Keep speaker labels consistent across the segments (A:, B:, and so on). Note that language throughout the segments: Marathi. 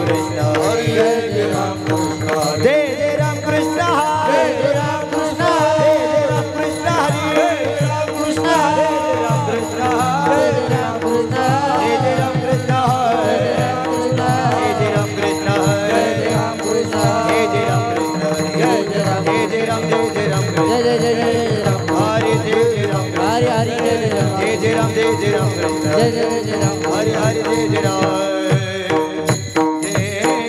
A: कृष्ण हरी जय राम कृष्ण जय जय राम कृष्ण हरे जय राम कृष्ण जय जय राम कृष्ण हरी जय राम कृष्ण जय राम कृष्ण हरे राम कृष्ण जय जय राम कृष्ण हरे राम कृष्ण जय जय राम कृष्ण जय जय राम कृष्ण जय जय राम जय जय राम जय जय राम जय जय जय राम हरे जय जय राम हरे हरे जय जय राम जय जय राम जय जय राम जय जय राम हरे हरे जय जय राम जय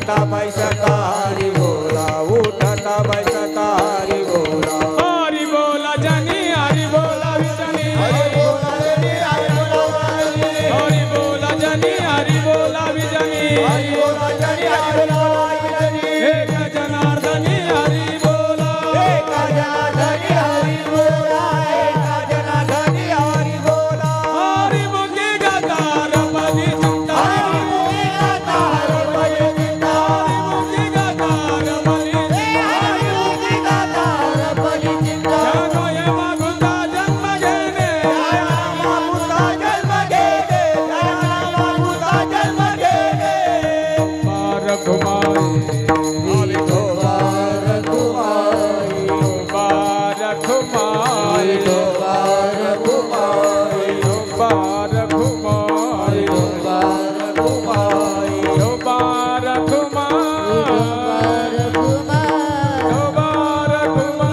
A: उठता बैसता हरि बोला, उठता बैसता हरि बोला,
B: हरि बोला जनी हरि बोला विजनी,
A: हरि बोला जनी हरि बोला विजनी,
B: हरि बोला जनी हरि बोला विजनी,
A: हरि बोला जनी हरि बोला विजनी,
B: एक जनार्दनी हरि बोला,
A: एक जनार्दनी हरि बोला, एक जनार्दनी हरि बोला,
B: हरि मुखी गदार बलि चिंता,
A: हरि मुखी गदार बलि चिंता,
B: हरि मुखी गदार बलि चिंता,
A: हरि मुखी गदार बलि चिंता,
B: जनो यमा गुंडा जन्म घेणे,
A: जय मामुता जन्म घेणे, जय मामुता जन्म घेणे,
B: बार घुमाए,
A: विठोबार घुमाई,
B: बार घुमाए,
A: विठोबार घुमाई,
B: बार घुमाए,
A: विठोबार घुमाई,
B: बार घुमाए, बार घुमाए,
A: विठोबार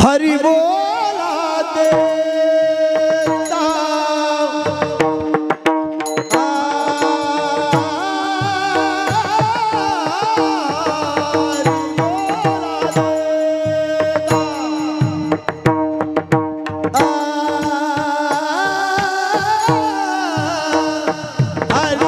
A: हरि बोला देता हरि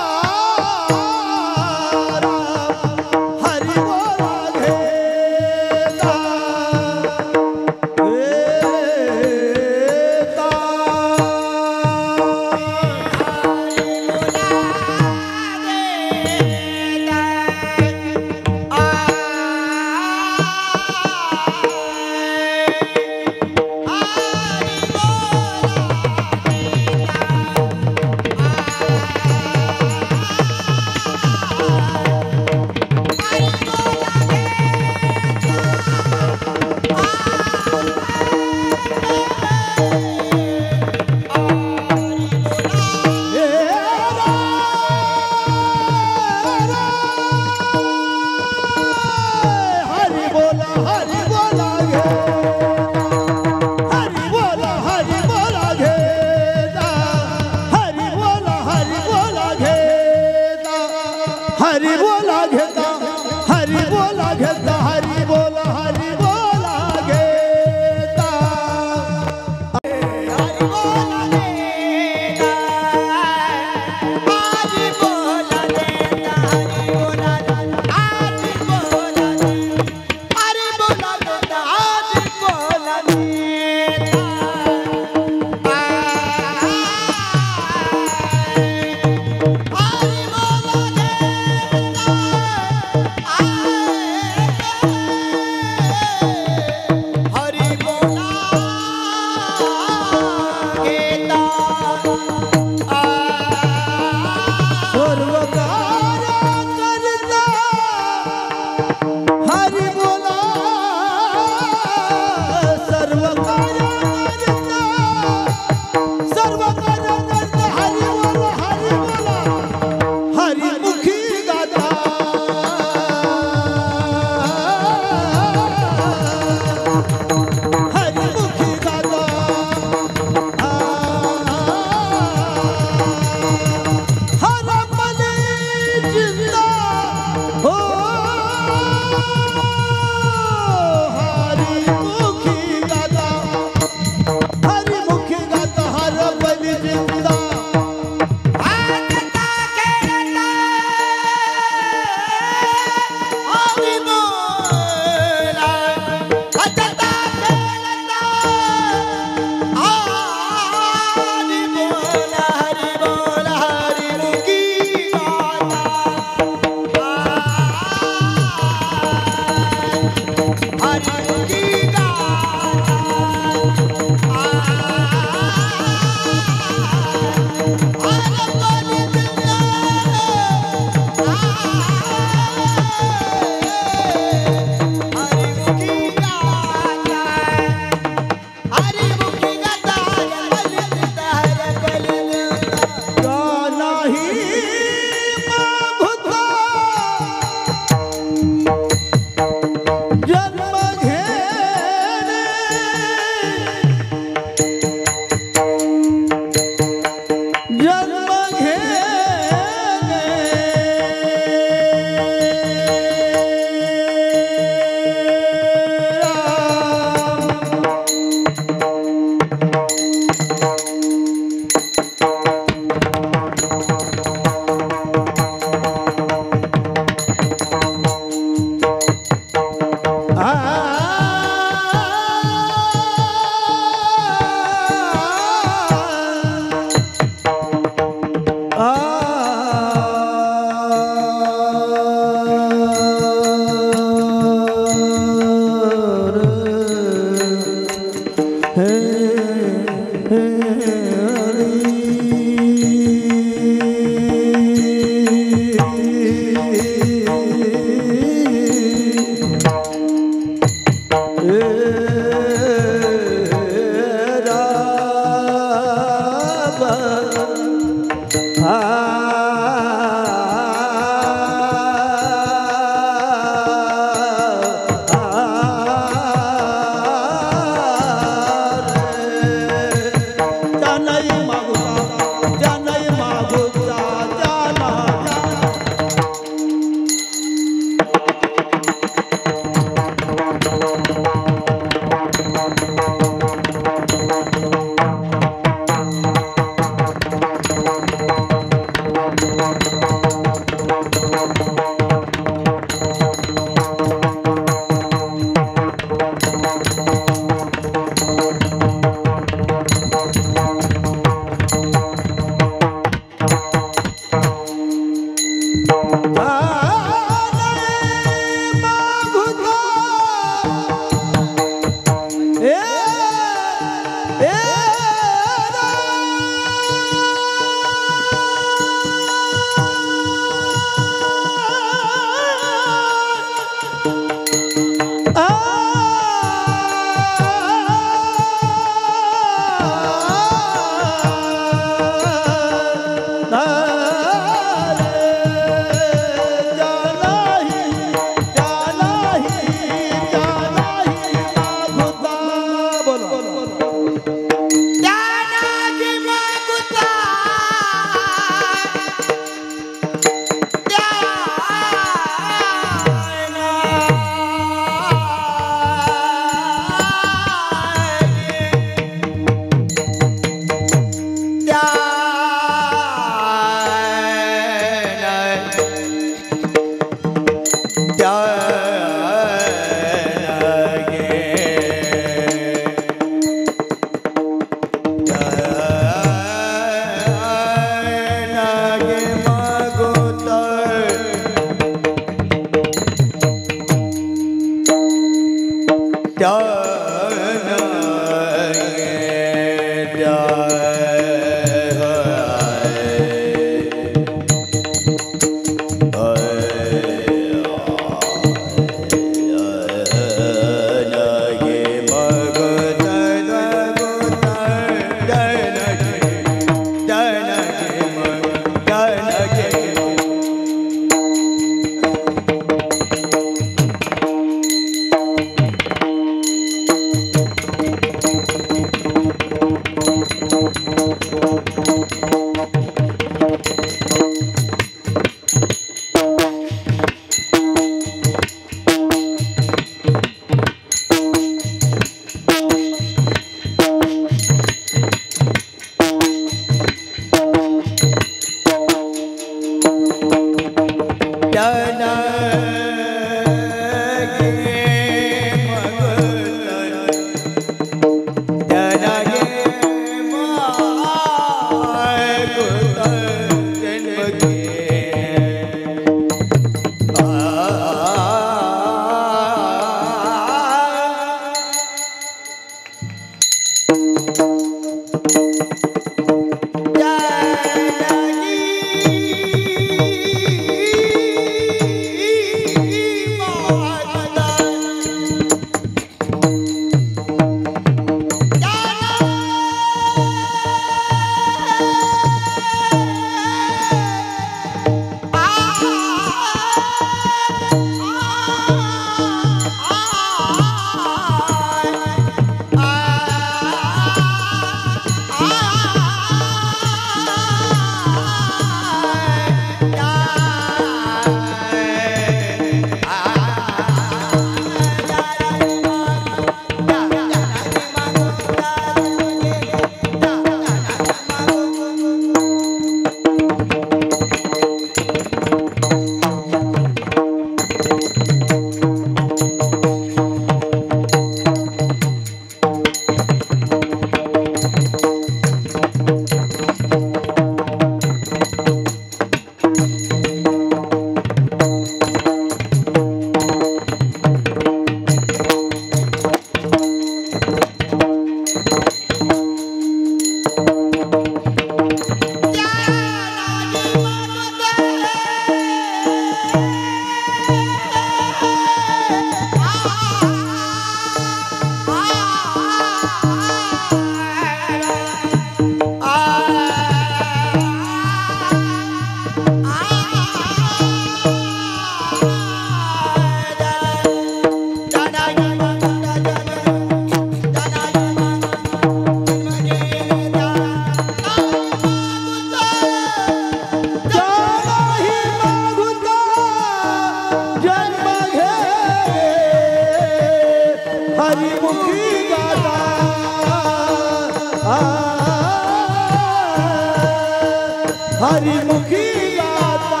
A: हरिमुखी गाता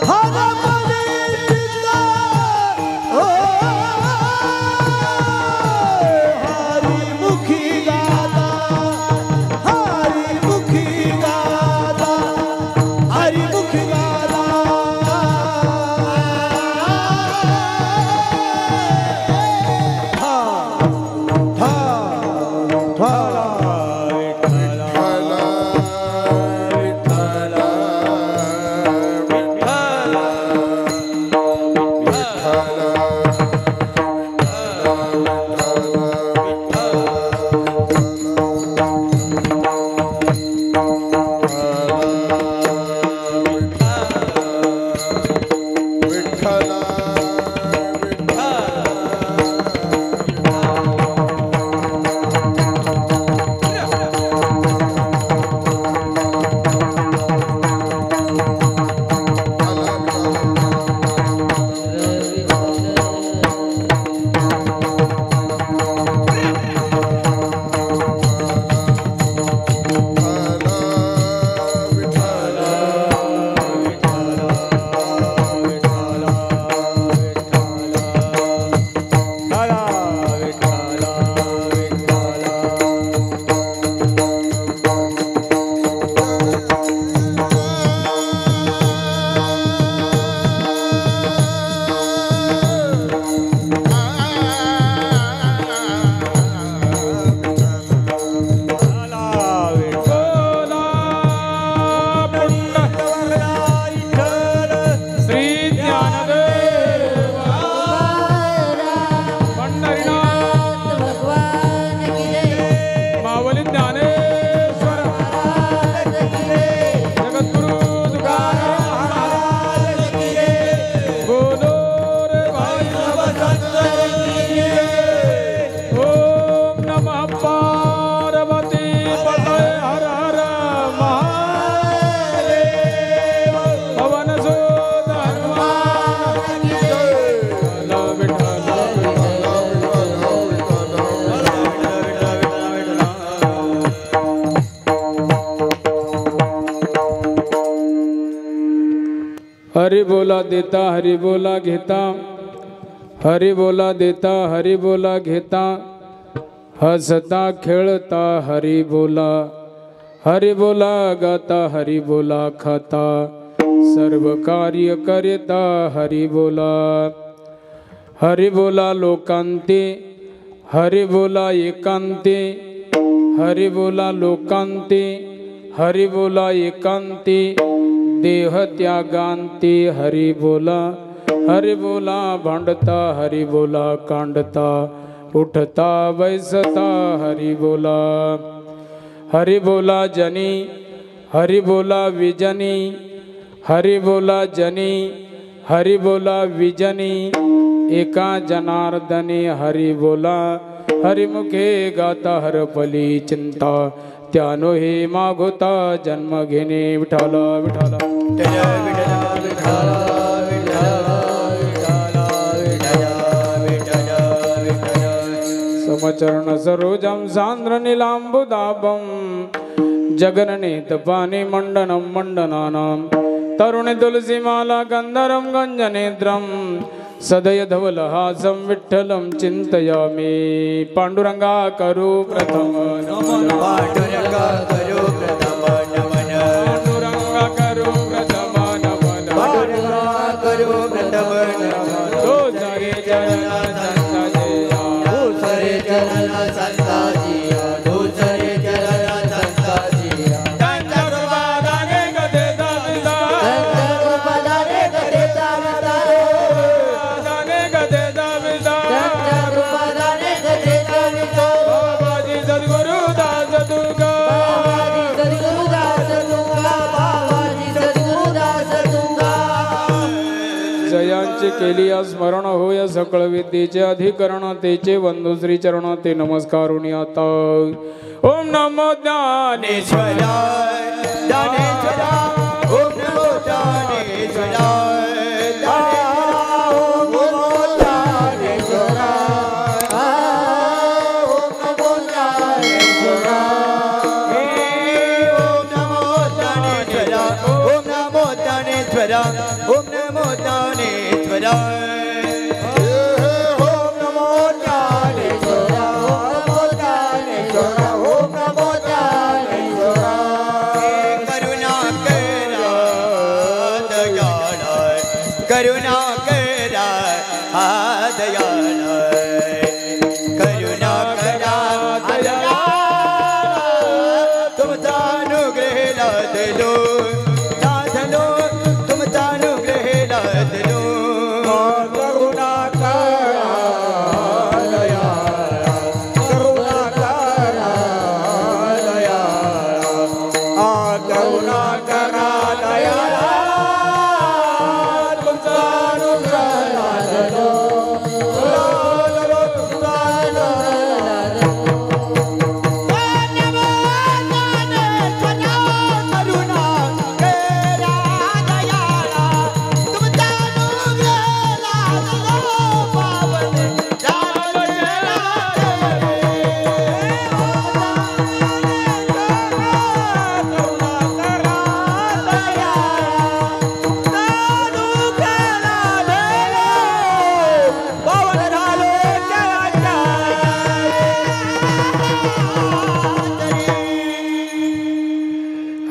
A: हर मनीषा ओ हरिमुखी गाता हरिमुखी गाता हरिमुखी गाता
B: हरी बोला देता हरी बोला घेता, हरी बोला देता हरी बोला घेता, हसता खेळता हरी बोला, हरी बोला गाता हरी बोला खाता, सर्व कार्य करता हरी बोला, हरी बोला लोकांते, हरी बोला एकांते, हरी बोला लोकांते, हरी बोला एकांते, देह त्यागांते हरी बोला, हरी बोला भांडता हरी बोला कांडता, उठता बैसता हरी बोला, हरी बोला जनी, हरी बोला विजनी, हरी बोला जनी, हरी बोला विजनी, एका जनार्दने हरी बोला, हरिमुखे गाता हरपली चिंता, त्यानो हे मागोता जन्म घेणे विठाला विठाला समचरण सरोजम सांद्र नीलांबुदाभं, जगननेत पानी मंडनम मंडनानां, तरुणी तुलसीमाला गंधरम गंजनेत्रम, सदय धवलहासं विठ्ठलं चिंतयामि, पांडुरंगा करू प्रथम नमन,
A: पांडुरंगा करू प्रथम नमन,
B: पांडुरंगा करू प्रथम नमन,
A: पांडुरंगा करू प्रथम नमन,
B: तो सरे चरण संतजिया,
A: दूसरे चरण संताजिया, दूसरे चरण संताजिया,
B: संतर्वादाने गदे दाविदा,
A: संतर्वादाने गदे दाविदा,
B: दाने गदे दाविदा,
A: संतर्वादाने गदे दाविदा,
B: बाबाजी सद्गुरु दास तुका,
A: बाबाजी सद्गुरु दास तुका, बाबाजी सद्गुरु दास तुका.
B: जयांची केली स्मरण होय सकळ विद्येचे अधिकरण, तेचे वंदू श्री चरण ते नमस्कारुणी आता. ओम नमो ज्ञानेश्वराय,
A: ज्ञानेश्वराय, ओम नमो ज्ञानेश्वराय, ओम नमो ज्ञानेश्वराय, ओम नमो ज्ञानेश्वराय, ओम नमो ज्ञानेश्वराय, ओम नमो ज्ञानेश्वराय, ओम नमो ज्ञानेश्वराय, ओम नमो ज्ञानेश्वराय, ओम नमो ज्ञानेश्वराय, करुणा करा दयाळाय, करुणा करा दयाळाय, करुणा करा दयाळाय, तुमचा अनुग्रह लादलो लादलो, तुमचा अनुग्रह लादलो, करुणा करा दयाळाय, करुणा करा दयाळाय, करुणा करा दयाळाय, तुमचा अनुग्रह लादलो लादलो, तुमचा अनुग्रह लादलो.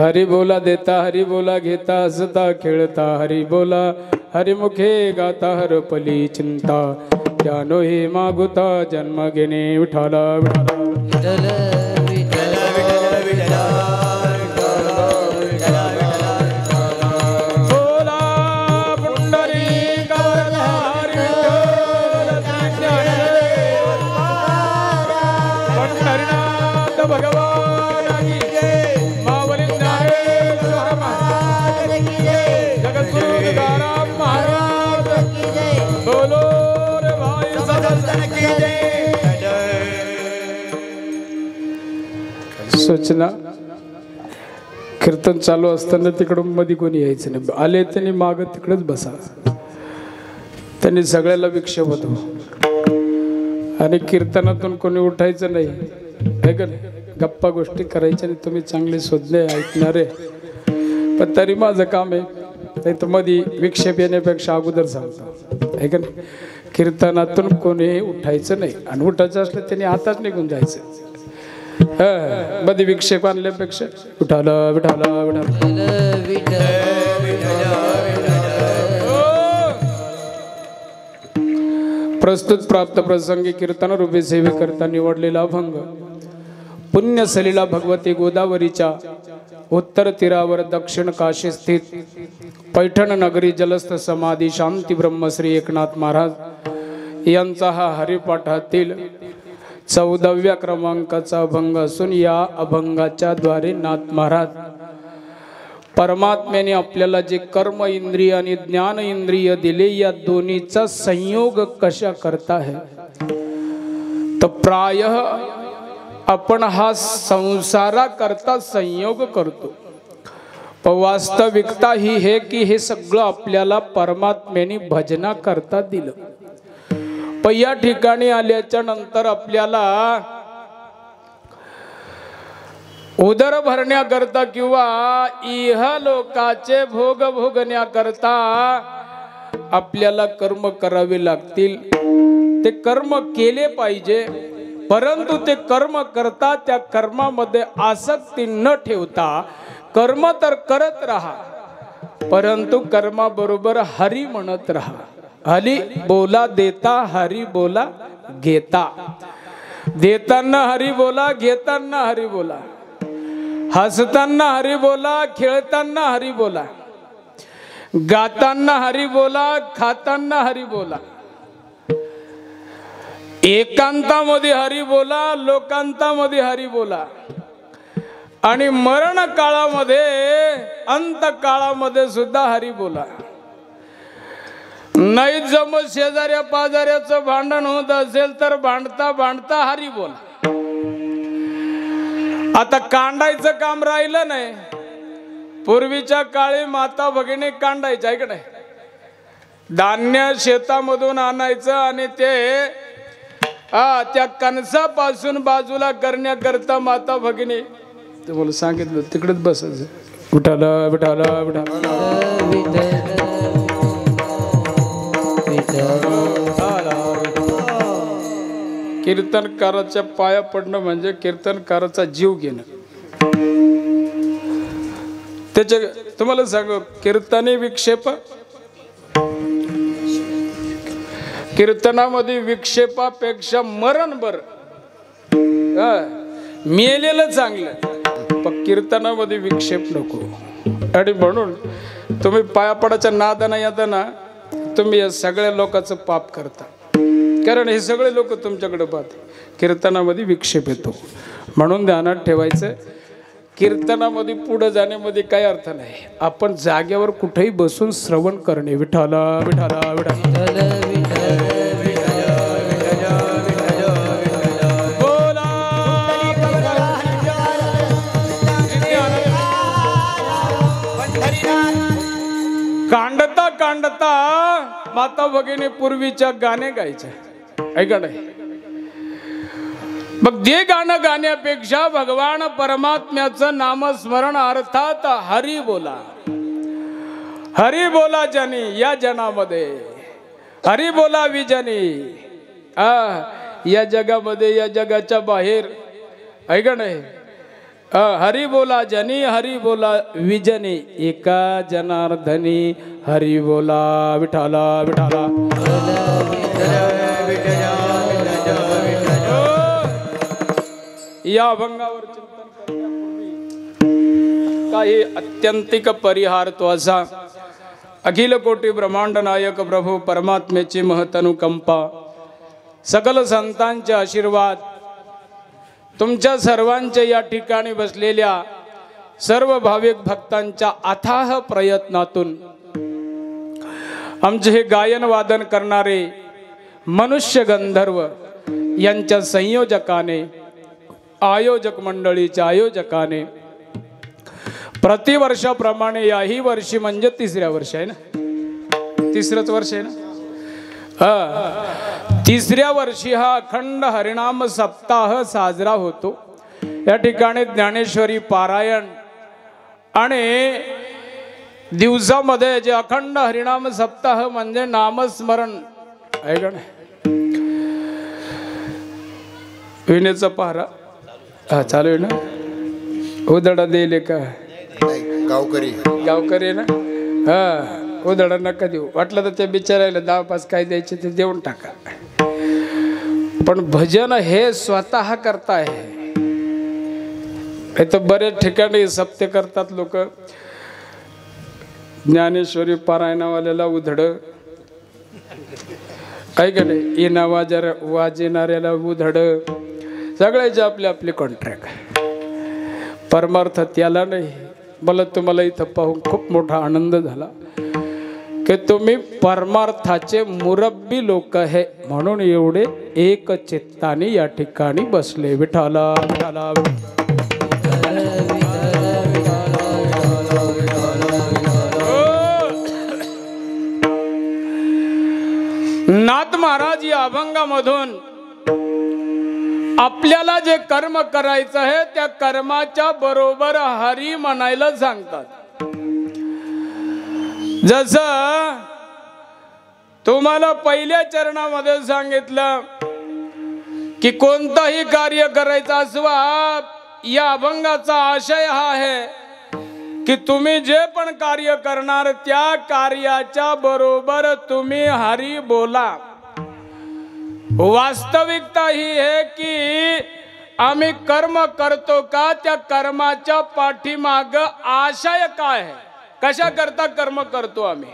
B: हरी बोला देता हरी बोला घेता, हसता खेळता हरी बोला, हरिमुखे गाता हरपली चिंता, त्यानो हे मागुता जन्म घेणे विठाला विठाला. बोला पुंडरीक हरी पंढरीनाथ भगवान की जय, मावली ज्ञानेश्वर महाराज की जय, जगद्गुरु तुकाराम महाराज की जय, बोलो रे भाई सदन की जय. सूचना, कीर्तन चालू असताना तिकडून मध्ये कोणी यायचं नाही, आले त्यांनी माग तिकडेच बसा, त्यांनी सगळ्याला विक्षेप होतो, आणि कीर्तनातून कोणी उठायचं नाही, है का नाही, गप्पा गोष्टी करायच्या नाही, तुम्ही चांगले शोधणे ऐकणारे, पण तरी माझं काम आहे नाही तर मध्ये विक्षेप येण्यापेक्षा अगोदर सांगतो आहे का नाही. कीर्तनातून कोणी उठायचं नाही आणि उठायचं असलं त्याने आताच निघून जायचं. मध्ये विक्षेप आणल्यापेक्षा उठालं विठाला प्रस्तुत प्राप्त प्रसंगी कीर्तन रूपी सेवेकरता निवडलेला अभंग पुण्य सलीला भगवती गोदावरीच्या उत्तर तीरावर दक्षिण काशी स्थित पैठण नगरी जलस्थ समाधी शांती ब्रह्मश्री एकनाथ महाराज यांचा हा हरिपाठातील 14व्या क्रमांकाचा अभंग असून या अभंगाच्या द्वारे नाथ महाराज परमात्म्याने आपल्याला जे कर्म इंद्रिय आणि ज्ञान इंद्रिय दिले या दोन्हीचा संयोग कशा करता है. तर प्रायः आपण हा संसारा करता संयोग करतो, पण वास्तविकता ही है की हे सगळं आपल्याला परमात्म्याने भजना करता दिलं. पण या ठिकाणी आल्याच्या नंतर आपल्याला उदर भरण्याकरता किंवा इह लोकाचे भोग भोगण्याकरता आपल्याला कर्म करावे लागतील. ते कर्म केले पाहिजे, परंतु ते कर्म करता त्या कर्मामध्ये आसक्ती न ठेवता कर्म तर करत राहा, परंतु कर्माबरोबर हरी म्हणत राहा. हरी बोला देता, हरी बोला घेता. देताना हरी बोला, घेताना हरी बोला, हसताना हरी बोला, खेळताना हरी बोला, गाताना हरी बोला, खाताना हरी बोला. एकांतामध्ये हरी बोला, लोकांतामध्ये हरी बोला, आणि मरण काळामध्ये अंत काळामध्ये सुद्धा हरी बोला. नाही जमत शेजाऱ्या पाजाऱ्याचं भांडण होत असेल तर भांडता भांडता हरी बोला. आता कांडायचं काम राहिलं नाही. पूर्वीच्या काळी माता भगिनी कांडायच्या आहे का नाही. धान्य शेतामधून आणायचं आणि ते त्या कणसापासून बाजूला करण्याकरता माता भगिनी तुम्हाला सांगितलं तिकडेच बसायचं. विठाला विठाला विठाला कीर्तनकाराच्या पाया पडणं म्हणजे कीर्तनकाराचा जीव घेणं. त्याचे तुम्हाला सांगू कीर्तनी विक्षेप, कीर्तनामध्ये विक्षेपापेक्षा मरण बर मेलेलं चांगलं, पण कीर्तनामध्ये विक्षेप नको. आणि म्हणून तुम्ही पायापडाच्या नादाना येताना तुम्ही या सगळ्या लोकांचं पाप करता, कारण हे सगळे लोक तुमच्याकडे पाहते. कीर्तनामध्ये विक्षेप येतो, म्हणून ध्यानात ठेवायचं कीर्तनामध्ये पुढे जाण्यामध्ये काही अर्थ नाही. आपण जागेवर कुठेही बसून श्रवण करणे. विठाला विठाला विठाला कांडता कांडता माता भगिनी पूर्वीच्या गाणे गायचे ऐका नाही. मग जे गाणं गाण्यापेक्षा भगवान परमात्म्याचं नामस्मरण अर्थात हरी बोला. हरी बोला जनी या जनामध्ये, हरी बोला विजनी या जगामध्ये, या जगाच्या बाहेर ऐका नाही. हरी बोला जनी, हरी बोला विजनी, एका जनार्दनी हरी बोला. विठाला विठाला या अभंगावर चिंतन करण्यापूर्वी काही अत्यंतिक परिहार तो असा. अखिल कोटी ब्रह्मांड नायक प्रभू परमात्म्याची महतनुकंपा, सकल संतांचे आशीर्वाद, तुमच्या सर्वांच्या या ठिकाणी बसलेल्या सर्व भाविक भक्तांच्या अथाह प्रयत्नातून आमचे हे गायन वादन करणारे मनुष्य गंधर्व यांच्या संयोजकाने, आयोजक मंडळीच्या आयोजकाने प्रतिवर्षाप्रमाणे याही वर्षी म्हणजे 3ऱ्या वर्ष आहे ना, 3रंच वर्ष आहे ना, 3ऱ्या वर्षी हा अखंड हरिनाम सप्ताह साजरा होतो. या ठिकाणी ज्ञानेश्वरी पारायण आणि दिवसामध्ये जे अखंड हरिनाम सप्ताह म्हणजे नामस्मरण आहे का नाही? विनेचा पहारा हा चालू आहे ना? उदडा देले का? गावकरी आहे ना? हा, उदडा नका देऊ. वाटलं तर त्या बिचारायला 10-5 काय द्यायचे ते देऊन टाका. पण भजन हे स्वतः करताय. तर बरेच ठिकाणी सप्ते करतात लोक. ज्ञानेश्वरी पारायणावाल्याला उधड ऐक नाही, इना वाजणाऱ्याला उधड, सगळ्याचे आपले आपले कॉन्ट्रॅक्ट. परमार्थ त्याला नाही. मला तुम्हाला इथं पाहून खूप मोठा आनंद झाला की तुम्ही परमार्थाचे मुरब्बी लोक आहे, म्हणून एवढे एक चित्ताने या ठिकाणी बसले. विठाला विठाला नाथ महाराज या अभंगामधून आपल्याला जे कर्म करायचं आहे त्या कर्माच्या बरोबर हरी म्हणायला सांगतात. जसं तुम्हाला पहिल्या चरणामध्ये सांगितलं की कोणताही कार्य करायचं असवा, या अभंगाचा आशय हा आहे की तुम्ही जे पण कार्य करणार त्या कार्याच्या बरोबर तुम्ही हरी बोला. वास्तविकता ही आहे की आम्ही कर्म करतो का, त्या कर्माच्या पाठीमाग आशय काय आहे, कशा करता कर्म करतो आम्ही.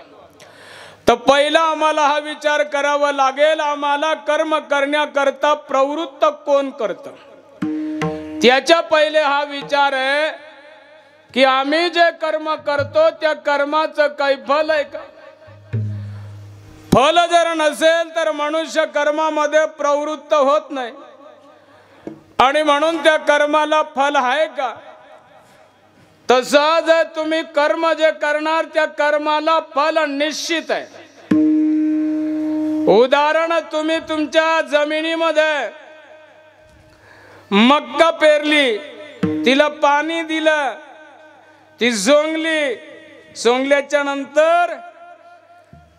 B: तर पहिला आम्हाला हा विचार करावा लागेल, आम्हाला कर्म करण्याकरता प्रवृत्त कोण करतं. त्याच्या पहिले हा विचार आहे की आम्ही जे कर्म करतो त्या कर्माचं काही फल आहे का. फल जर नसेल तर मनुष्य कर्मामध्ये प्रवृत्त होत नाही, आणि म्हणून त्या कर्माला फल आहे का. तसंच तुम्ही कर्म जे करणार त्या कर्माला फल निश्चित आहे. उदाहरण, तुम्ही तुमच्या जमिनीमध्ये मक्का पेरली, तिला पाणी दिलं, ती सोंगली, सोंगल्याच्या नंतर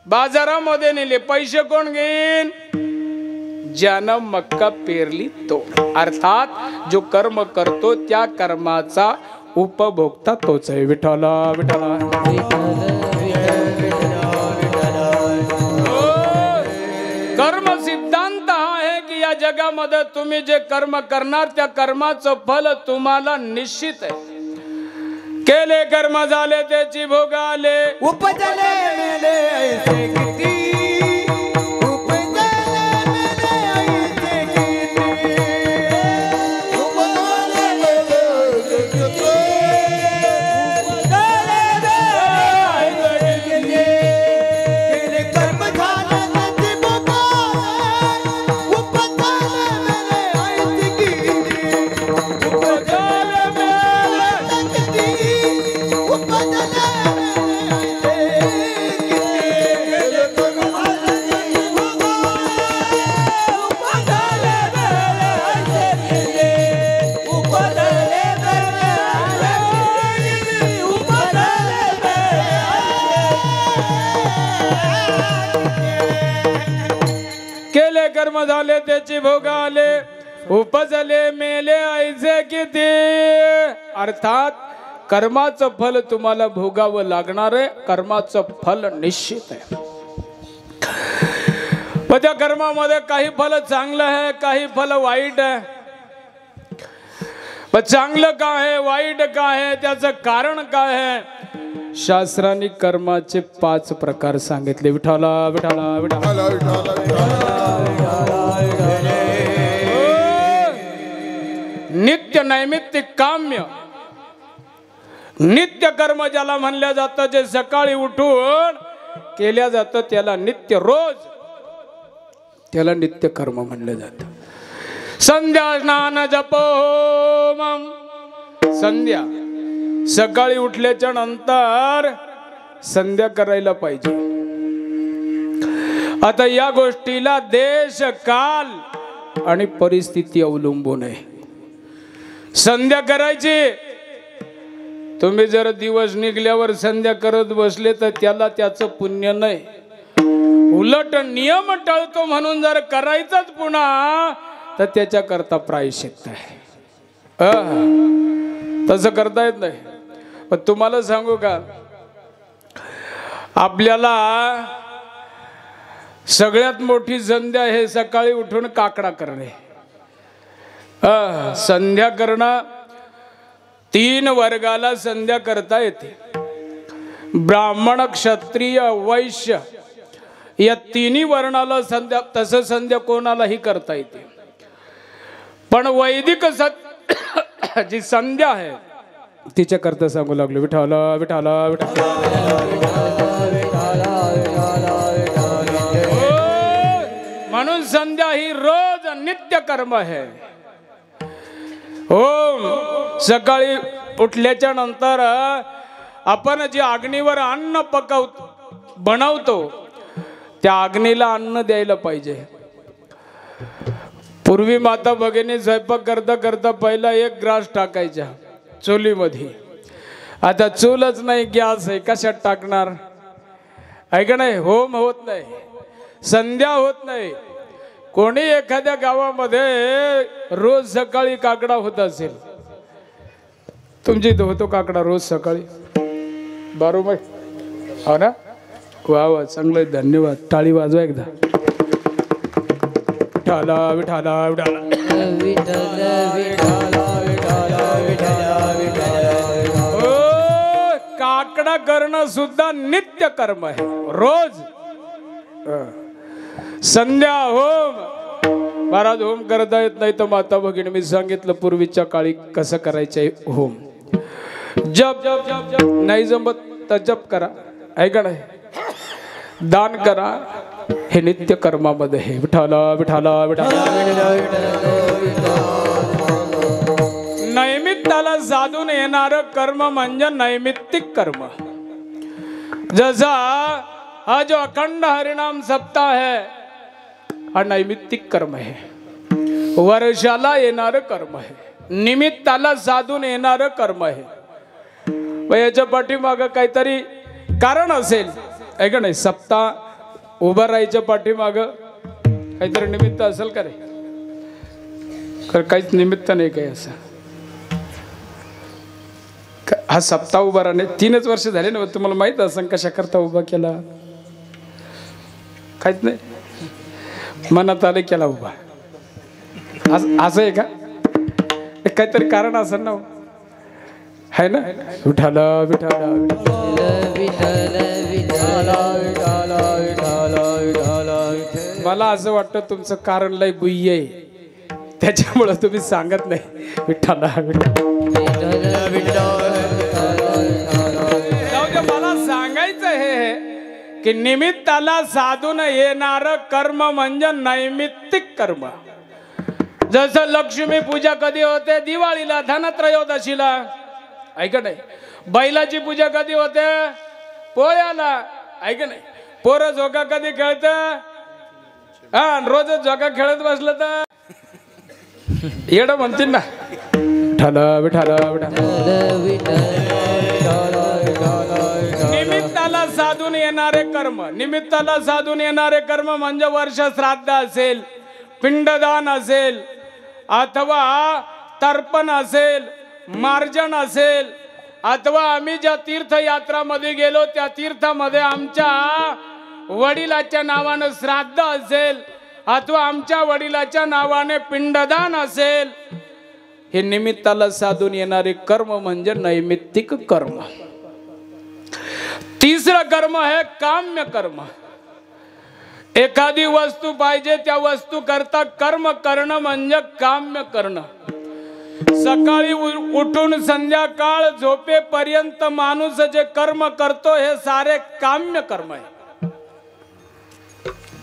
B: बाजारामध्ये नेले, पैसे कोण घेईन, ज्यानं मक्का पेरली तो. अर्थात जो कर्म करतो त्या कर्माचा उपभोक्ता तोच आहे. विठ्ठला विठ्ठला. कर्म सिद्धांत हा आहे की या जगामध्ये तुम्ही जे कर्म करणार त्या कर्माचं फल तुम्हाला निश्चित आहे. केले कर्म झाले त्याची भोगाले,
A: उपजले मेले ऐसे किती, उपजले मेले ऐसे किती, उपजले मेले ऐसे किती, उपजले मेले ऐसे किती. केले कर्म झाले त्याची भोगाले, उपजले मेले ऐसे किती, उपजले मेले ऐसे किती.
B: केले कर्म झाले त्याची भोगाले, उपजले मेले ऐसे किती. अर्थात कर्माचं फल तुम्हाला भोगावं लागणार आहे. कर्माचं फल निश्चित आहे. पण त्या कर्मामध्ये काही फल चांगलं आहे, काही फल वाईट आहे. पण चांगलं काय आहे, वाईट काय आहे, त्याचं कारण काय आहे. शास्त्रांनी कर्माचे 5 प्रकार सांगितले. विठाला विठाला विठाला. नित्य नैमित्तिक काम्य, नित्य कर्म ज्याला म्हणलं जातं, जे सकाळी उठून केल्या जातं त्याला नित्य, रोज त्याला नित्य कर्म म्हणलं जातं. संध्या स्नान जप होम. संध्या सकाळी उठल्याच्या नंतर संध्या करायला पाहिजे. आता या गोष्टीला देश काल आणि परिस्थिती अवलंबून आहे. संध्या करायची तुम्ही जर दिवस निघल्यावर संध्या करत बसले तर त्याला त्याचं पुण्य नाही, उलट नियम टळतो म्हणून जर करायचंच पुन्हा तर त्याच्याकरता प्रायश्चित्त आहे. तसं करता येत नाही. पण तुम्हाला सांगू का, आपल्याला सगळ्यात मोठी संध्या हे सकाळी उठून काकडा करणे. संध्या करणं 3 वर्गाला संध्या करता येते. ब्राह्मण, क्षत्रिय, वैश्य या 3ही वर्णाला संध्या, तसं संध्या कोणालाही करता येते. पण वैदिक जी संध्या आहे तिच्या करता सांगू लागलो. विठाला विठाला विठाला, म्हणून संध्या ही रोज नित्य कर्म आहे. हो, सकाळी उठल्याच्या नंतर आपण जे अग्नीवर अन्न बनवतो त्या अग्नीला अन्न द्यायला पाहिजे. पूर्वी माता भगिनी स्वयंपाक करता करता पहिला 1 ग्लास टाकायच्या चुलीमध्ये. आता चूलच नाही, गॅस आहे, कशात टाकणार? ऐका नाही, होम होत नाही, संध्या होत नाही. कोणी एखाद्या गावामध्ये रोज सकाळी काकडा होत असेल, तुमची इथं होतो काकडा रोज सकाळी? बरोबर हो ना? वा वा, चांगलं, धन्यवाद. टाळी वाजवा एकदा. विठाला विठाला विठाला, काकडा करणं सुद्धा नित्य कर्म आहे रोज. संध्या होम, महाराज होम करता येत नाही तर माता भगिनी मी सांगितलं पूर्वीच्या काळी कसं करायचंय होम. जप जप जप जप नाही जमत तर जप करा, ऐका नाही, दान करा, हे नित्य कर्मामध्ये आहे. विठाला विठाला विठाला. नैमित्ताला साधून येणारं कर्म म्हणजे नैमित्तिक कर्म. जसा हा जो अखंड हरिनाम सप्ताह है हा नैमित्तिक कर्म आहे, वर्षाला येणारं कर्म आहे, निमित्ताला साधून येणारं कर्म आहे. याच्या पाठीमागं काहीतरी कारण असेल, ऐका नाही, सप्ताह उभं राहायच्या पाठीमागं काहीतरी निमित्त असेल का रे? काहीच निमित्त नाही काही असं. हा सप्ताह उभा राहणे 3च वर्ष झाले ना, तुम्हाला माहित असेल कशा करता उभा केला? काहीच नाही, मनात आले केला उभा. असं आहे का? काहीतरी कारण असेल ना, है ना? विठाला विठाला मला असं वाटतं तुमचं कारण लय गुह्य आहे, त्याच्यामुळं तुम्ही सांगत नाही. विठाला मला सांगायचं हे की निमित्ताला साधून येणारं कर्म म्हणजे नैमित्तिक कर्म. जसं लक्ष्मी पूजा कधी होते? दिवाळीला, धनत्रयोदशीला, ऐका नाही. बैलाची पूजा कधी होते? पोळ्याला, ऐका नाही. पोरं झोका कधी खेळत? रोज झोका खेळत बसलं तर येडं म्हणतील ना. निमित्ताला साधून येणारे कर्म, निमित्ताला साधून येणारे कर्म म्हणजे वर्ष श्राद्ध असेल, पिंडदान असेल, अथवा तर्पण असेल, मार्जन असेल, अथवा आम्ही ज्या तीर्थयात्रामध्ये गेलो त्या तीर्थामध्ये आमच्या वडिलाच्या नावानं श्राद्ध असेल, अथवा आमच्या वडिलाच्या नावाने पिंडदान असेल, हे निमित्ताला साधून येणारे कर्म म्हणजे नैमित्तिक कर्म. तिसरं कर्म आहे काम्य कर्म. एखादी वस्तू पाहिजे, त्या वस्तू करता कर्म करणं म्हणजे काम्य करणं. सकाळी उठून संध्याकाळ झोपेपर्यंत माणूस जे कर्म करतो हे सारे काम्य कर्म आहे.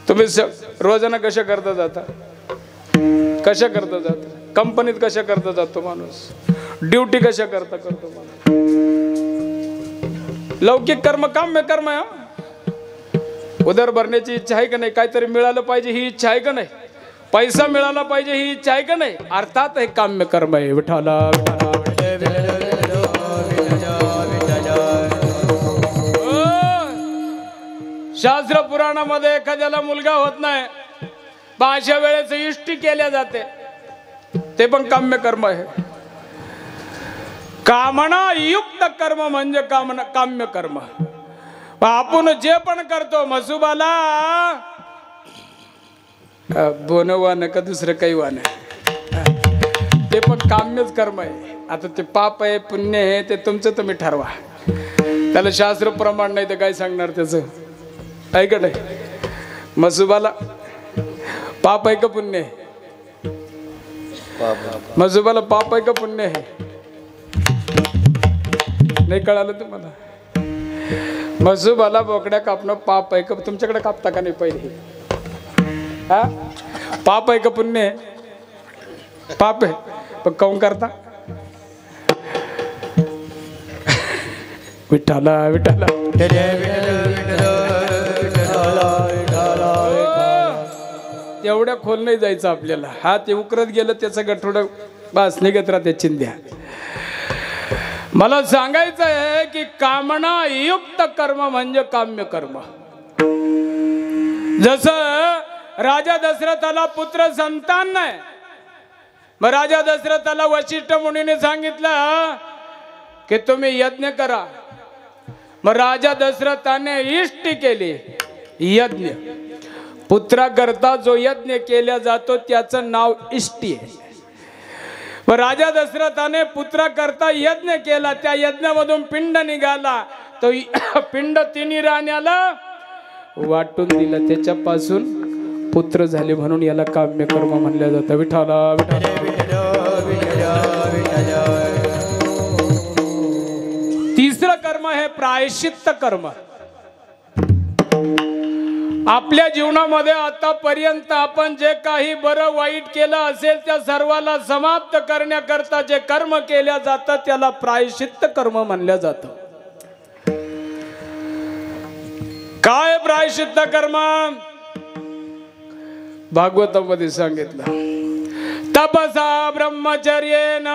B: तुम्ही रोजाना कशा करता जाता? कशा करता जाता? कंपनीत कशा करता जातो माणूस? ड्युटी कशा करता करतो माणूस? लौकिक कर्म काम्य कर्म आहे. उदर भरण्याची इच्छा आहे का नाही? काहीतरी मिळालं पाहिजे ही इच्छा आहे का नाही? पैसा मिळाला पाहिजे ही इच्छा आहे का नाही? अर्थात हे काम्य कर्म आहे. विठाला शास्त्र पुराणामध्ये एखाद्याला मुलगा होत नाही, अशा वेळेस इष्टी केल्या जाते, ते पण काम्य कर्म आहे. कामना युक्त कर्म म्हणजे काम्य कर्म. आपण जे पण करतो, मसुबाला बोनवान का दुसरं काही वान, ते पण काम्यच कर्म आहे. आता ते पाप आहे पुण्य आहे ते तुमचं तुम्ही ठरवा, त्याला शास्त्र प्रमाण नाही तर काय सांगणार त्याचं, आहे का नाही. मसुबाला पाप आहे का पुण्य आहे? मसुबाला पाप आहे का पुण्य आहे? नाही कळालं तुम्हाला? मसुबाला बोकड्या कापणं पाप आहे का? तुमच्याकडे कापता का नाही पहिले? हा, पाप आहे का पुण्य आहे? पाप आहे. पण काऊन करता? विठाला विठाला एवढ्या खोल नाही जायचं आपल्याला. हा ते उकरत गेलं त्याचं गठोड बस निघत राहते चिंध्या. मला सांगायचं आहे की कामना युक्त कर्म म्हणजे काम्य कर्म. जसं राजा दशरथाला पुत्र संतान नाही, मग राजा दशरथाला वशिष्ठ मुनीने सांगितलं की तुम्ही यज्ञ करा. मग राजा दशरथाने इष्टी केली यज्ञ. पुत्राकरता जो यज्ञ केला जातो त्याचं नाव इष्टी आहे. मग राजा दशरथाने पुत्राकरता यज्ञ केला, त्या यज्ञामधून पिंड निघाला, तो पिंड तिन्ही राण्याला वाटून दिला, त्याच्यापासून पुत्र झाले, म्हणून याला काम्य कर्म म्हणलं जातं. विठाला तिसरं कर्म हे प्रायश्चित्त कर्म. आपल्या जीवनामध्ये आतापर्यंत आपण जे काही बरं वाईट केलं असेल त्या सर्वाला समाप्त करण्याकरता जे कर्म केल्या जातात त्याला प्रायश्चित्त कर्म म्हणलं जातं. काय प्रायश्चित्त कर्म? भागवतामध्ये सांगितलं, तपसा ब्रह्मचर्येन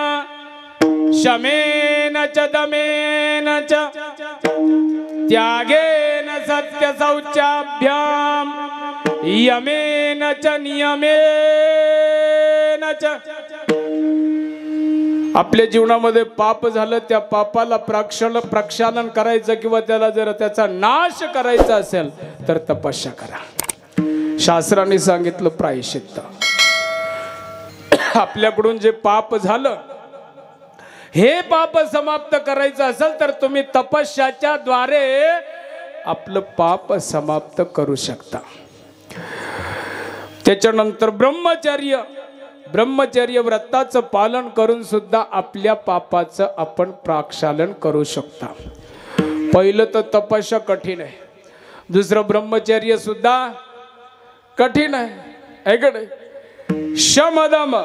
B: शमेन च दमेन च त्यागेन सत्य शौचाभ्याम यमेन च नियमेन च. आपल्या जीवनामध्ये पाप झालं, त्या पापाला प्रक्षालन करायचं किंवा त्याला जर त्याचा नाश करायचा असेल तर तपस्या करा. शास्त्राने सांगितलं प्रायश्चित्त. आपल्याकडून जे पाप झालं हे पाप समाप्त करायचं असेल तर तुम्ही तपस्याच्या द्वारे आपलं पाप समाप्त करू शकता. त्याच्यानंतर ब्रह्मचर्य व्रताचं पालन करून सुद्धा आपल्या पापाचं आपण प्रक्षालन करू शकता. पहिलं तर तपस्या कठीण आहे, दुसरं ब्रह्मचर्य सुद्धा कठीण आहे का नाही. शमदम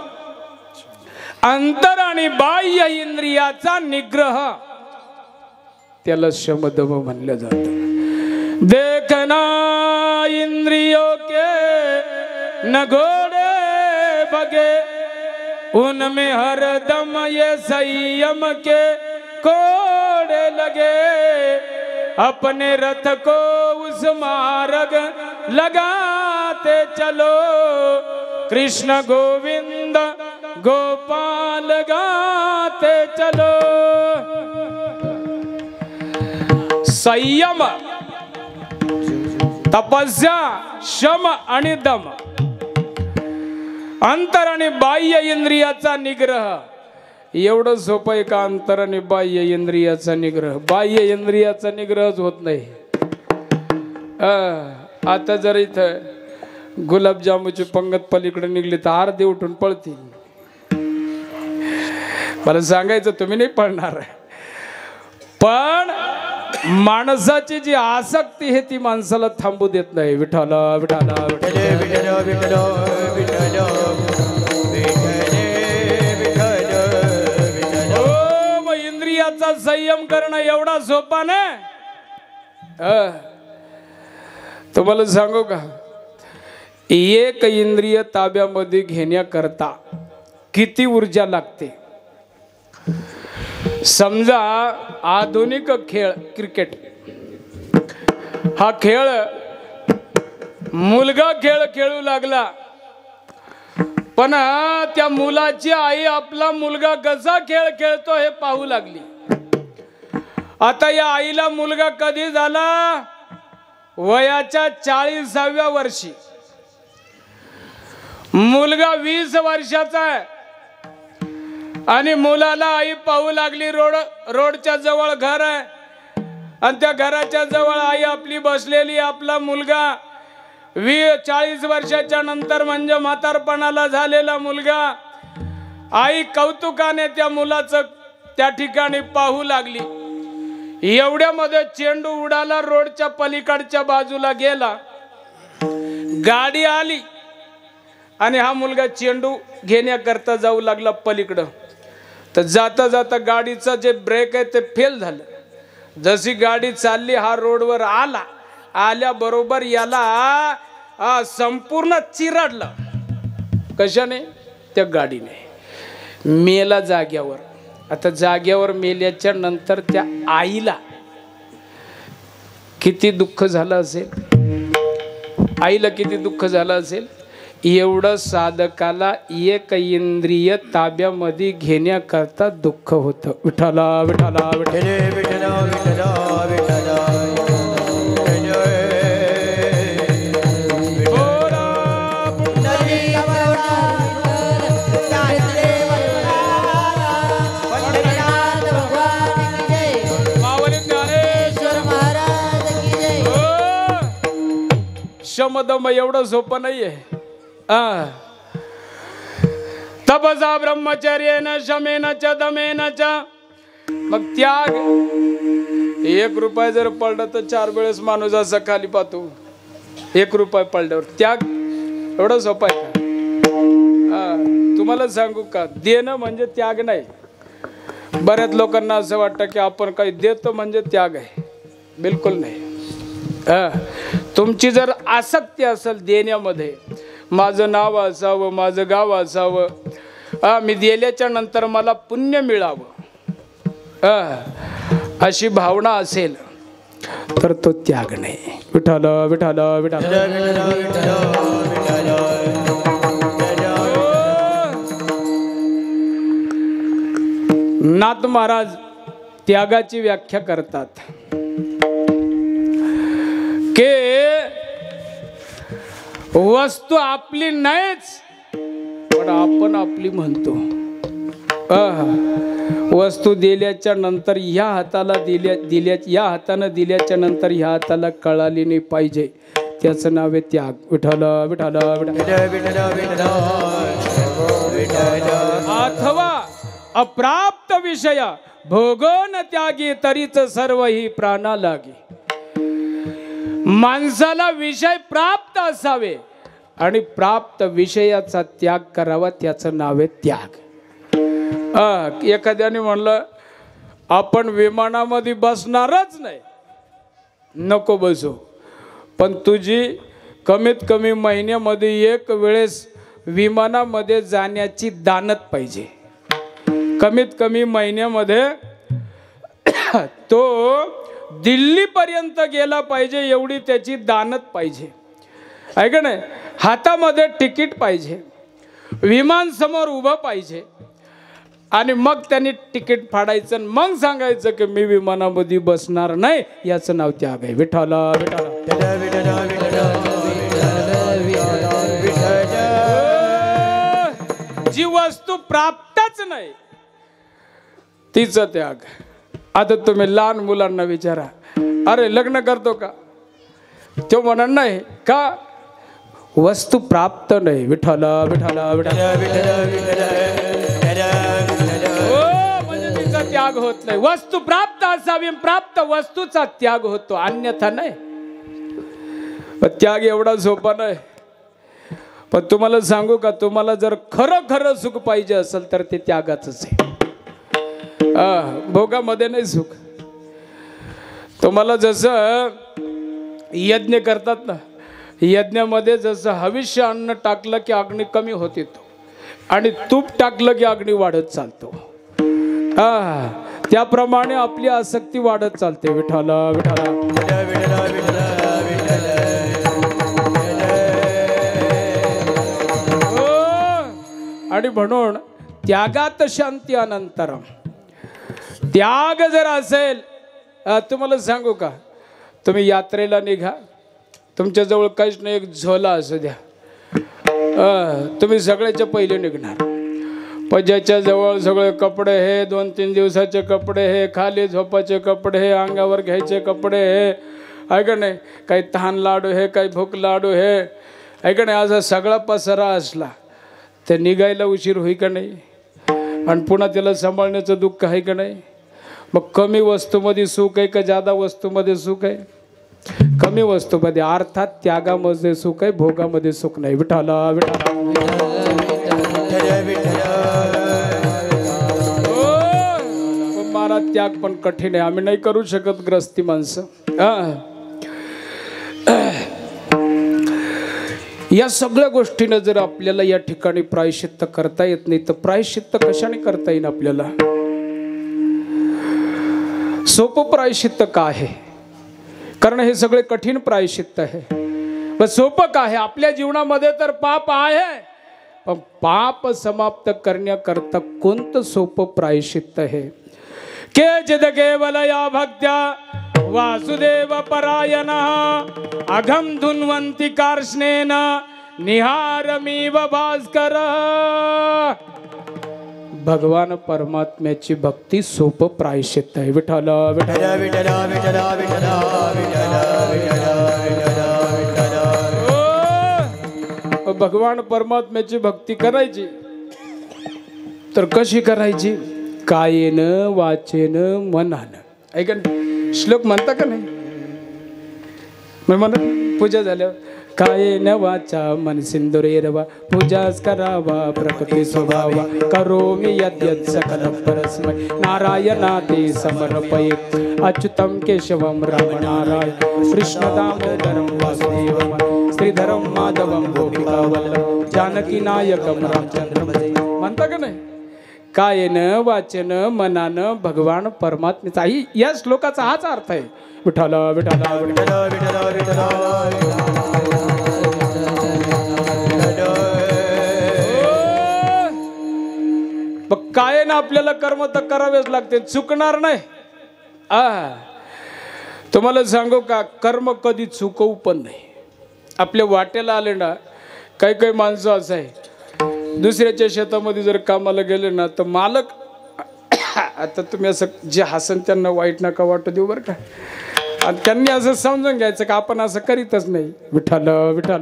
B: अंतर आणि बाह्य इंद्रियाचा निग्रह त्याला शमदम म्हणलं जातं. देखना इंद्रियों के न घोड़े बगे उनमें हरदम ये संयम के कोड़े लगे. अपने रथ को उस मार्ग लगाते चलो कृष्ण गोविंद गोपाल गाते चलो. संयम, तपस्या, शम आणि दम, अंतर आणि बाह्य इंद्रियाचा निग्रह. एवढं सोपं आहे का अंतर आणि बाह्य इंद्रियाचा निग्रह? बाह्य इंद्रियाचा निग्रहच होत नाही. आता जर इथं गुलाबजामुची पंगत पलीकडे निघली तर अर्धे उठून पळतील. मला सांगायचं तुम्ही नाही पळणार, पण माणसाची जी आसक्ती आहे ती माणसाला थांबू देत नाही. विठाला विठाला मग इंद्रियाचा संयम करणं एवढा सोपा नाही. तुम्हाला सांगू का, एक इंद्रिय ताब्यामध्ये घेण्याकरता किती ऊर्जा लागते. समजा आधुनिक खेळ क्रिकेट, हा खेळ मुलगा खेळ खेळू लागला, पण त्या मुलाची आई आपला मुलगा कसा खेळ खेळतो हे पाहू लागली. आता या आईला मुलगा कधी झाला? वयाच्या 40व्या वर्षी. मुलगा 20 वर्षाचा आहे आणि मुलाला आई पाहू लागली. रोडच्या जवळ घर आहे आणि त्या घराच्या जवळ आई आपली बसलेली. आपला मुलगा 40 वर्षाच्या नंतर म्हणजे म्हातारपणाला झालेला मुलगा. आई कौतुकाने त्या मुलाचं त्या ठिकाणी पाहू लागली. एवढ्यामध्ये चेंडू उडाला, रोडच्या पलीकडच्या बाजूला गेला. गाडी आली आणि हा मुलगा चेंडू घेण्याकरता जाऊ लागला पलीकडं. तर जाता जाता गाडीचा जे ब्रेक आहे ते फेल झालं. जशी गाडी चालली हा रोडवर आला, आल्याबरोबर याला संपूर्ण चिरडलं. कशाने? त्या गाडीने. मेला जाग्यावर. आता जाग्यावर मेल्याच्या नंतर त्या आईला किती दुःख झालं असेल, आईला किती दुःख झालं असेल. एवढं साधकाला एक इंद्रिय ताब्यामध्ये घेण्याकरता दुःख होतं. विठ्ठला विठ्ठला विठ्ठला विठ्ठला विठ्ठला विठ्ठला. शमदम एवढं सोपं नाहीये. तपसा ब्रह्मचर्येन शमेन च दमेन च. मग त्याग. 1 रुपया जर पडलं तर 4 वेळेस माणूस असा खाली पाहतो. 1 रुपया पडल्यावर त्याग एवढं सोपं आहे का? तुम्हाला सांगू का, देणं म्हणजे त्याग नाही. बऱ्याच लोकांना असं वाटतं की आपण काही देतो म्हणजे त्याग आहे. बिलकुल नाही. तुमची जर आसक्ती असेल देण्यामध्ये, माझं नाव असावं, माझं गाव असावं, मी दिल्याच्या नंतर मला पुण्य मिळावं, अशी भावना असेल तर तो त्याग नाही. विठ्ठल विठ्ठल विठ्ठल. नाथ महाराज त्यागाची व्याख्या करतात के वस्तू आपली नाहीच, पण आपण आपली म्हणतो. वस्तू दिल्याच्या नंतर या हाताला या हाताने दिल्याच्या नंतर ह्या हाताला कळाली नाही पाहिजे, त्याचं नाव आहे त्याग. विठ्ठल विठ्ठल अथवा अप्राप्त विषय भोगोन त्यागी तरीच सर्व ही प्राणा लागी. माणसाला विषय प्राप्त असावे आणि प्राप्त विषयाचा त्याग करावा, त्याचं नाव आहे त्याग. एखाद्याने म्हणलं आपण विमानामध्ये बसणारच नाही, नको बसू, पण तुझी कमीत कमी महिन्यामध्ये 1 वेळेस विमानामध्ये जाण्याची दानत पाहिजे. कमीत कमी महिन्यामध्ये तो दिल्लीपर्यंत गेला पाहिजे, एवढी त्याची दानत पाहिजे, आहे का नाही. हातामध्ये तिकीट पाहिजे, विमान समोर उभं पाहिजे आणि मग त्यांनी तिकीट फाडायचं, मग सांगायचं की मी विमानामध्ये बसणार नाही, याचं नाव त्याग आहे. विठ्ठला विठ्ठला. जी वस्तू प्राप्तच नाही तिचं त्याग. आता तुम्ही लहान मुलांना विचारा, अरे लग्न करतो का? तो म्हणणार नाही का, वस्तू प्राप्त नाही. विठ्ठला विठ्ठला विठ्ठला म्हणजे तिचा त्याग होत नाही. वस्तू प्राप्त असावी, प्राप्त वस्तूचा त्याग होतो, अन्यथा नाही. त्याग एवढा सोपा नाही. पण तुम्हाला सांगू का, तुम्हाला जर खरं खरं सुख पाहिजे असेल तर ते त्यागाचंच आहे. भोगामध्ये नाही सुख. तुम्हाला जसं यज्ञ करतात ना, यज्ञामध्ये जसं हविष्य अन्न टाकलं की अग्नी कमी होत येतो आणि तूप टाकलं की अग्नी वाढत चालतो. त्याप्रमाणे आपली आसक्ती वाढत चालते. विठ्ठला विठ्ठला. आणि म्हणून त्यागात शांती अनंतरम. त्याग जर असेल, तुम्हाला सांगू का, तुम्ही यात्रेला निघा, तुमच्याजवळ काहीच नाही, एक झोला असू द्या, तुम्ही सगळ्याच्या पहिले निघणार. पण ज्याच्या जवळ सगळे कपडे हे, 2-3 दिवसाचे कपडे हे, खाली झोपाचे कपडे हे, अंगावर घ्यायचे कपडे हे, आहे का नाही, काही तहान लाडू हे, काही भूक लाडू हे, आहे का नाही, असा सगळा पसारा असला तर निघायला उशीर होई का नाही, आणि पुन्हा त्याला सांभाळण्याचं दुःख आहे का नाही. मग कमी वस्तूमध्ये सुख आहे का जादा वस्तूमध्ये सुख आहे? कमी वस्तूमध्ये, अर्थात त्यागामध्ये सुख आहे, भोगामध्ये सुख नाही. विठाला विठाला मारा, त्याग पण कठीण आहे, आम्ही नाही करू शकत ग्रस्ती माणसं. या सगळ्या गोष्टीनं जर आपल्याला या ठिकाणी प्रायश्चित्त करता येत नाही तर प्रायश्चित्त कशाने करता येईल आपल्याला? सोपं प्रायश्चित्त का आहे? कारण हे सगळे कठीण प्रायश्चित्त आहे. पण सोपं का आहे? आपल्या जीवनामध्ये तर पाप आहे, पण पाप समाप्त करण्याकरता कोणतं सोपं प्रायश्चित्त आहे? के चिद केवल या भक्त्या वासुदेव परायण अघम धुन्वंती कार्ष्णेन निहारमीव भास्कर. भगवान परमात्म्याची भक्ती सोपं प्रायश्चित्त आहे. विठ्ठल विठ्ठल विठ्ठल विठ्ठल विठ्ठल विठ्ठल. भगवान परमात्म्याची भक्ती करायची तर कशी करायची? कायेन वाचेन मनानं. ऐका ना, श्लोक म्हणता का नाही? मग म्हणा पूजा झाल्यावर कायेन वाचा मन सिंदुरेरवा पूजाच करावा प्रकृती स्वभावा करोमि यद्यत् सकलं परस्मै नारायणाते समर्पये अच्युतं केशवं रामनारायण कृष्णदामोदरं वासुदेवं श्रीधरं माधवं गोपिकावल्लभं जानकीनायकं रामचंद्रं. म्हणता का नाही? कायेन वाचन मनानं भगवान परमात्म्याचा, या श्लोकाचा हाच अर्थ आहे. विठ्ठल विठ्ठल विठ्ठल विठ्ठल विठ्ठल. कायेनं आपल्याला कर्म तर करावेच लागते, चुकणार नाही. तुम्हाला सांगू का, कर्म कधी चुकवू पण नाही. आपल्या वाट्याला आले ना, काही काही माणसं असं आहे, दुसऱ्याच्या शेतामध्ये जर कामाला गेले ना तर मालक, आता तुम्ही असं जे हसन त्यांना वाईट नका वाटू देऊ बरं का, आणि त्यांनी असं समजून घ्यायचं का आपण असं करीतच नाही. विठ्ठल विठ्ठल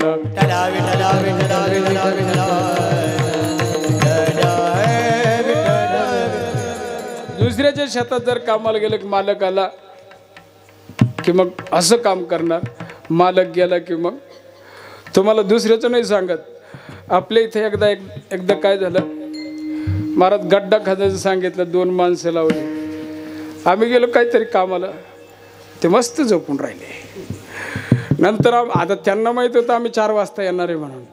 B: दुसऱ्याच्या शेतात जर कामाला गेलं की मालक आला की मग असं काम करणार, मालक गेला की मग तुम्हाला दुसऱ्याचं नाही सांगत. आपल्या इथे एकदा काय झालं, महाराज गड्डा खाण्याचं सांगितलं, 2 माणसं लावली. आम्ही गेलो काहीतरी कामाला, ते मस्त झोपून राहिले. नंतर आता त्यांना माहित होतं आम्ही 4 वाजता येणार आहे म्हणून,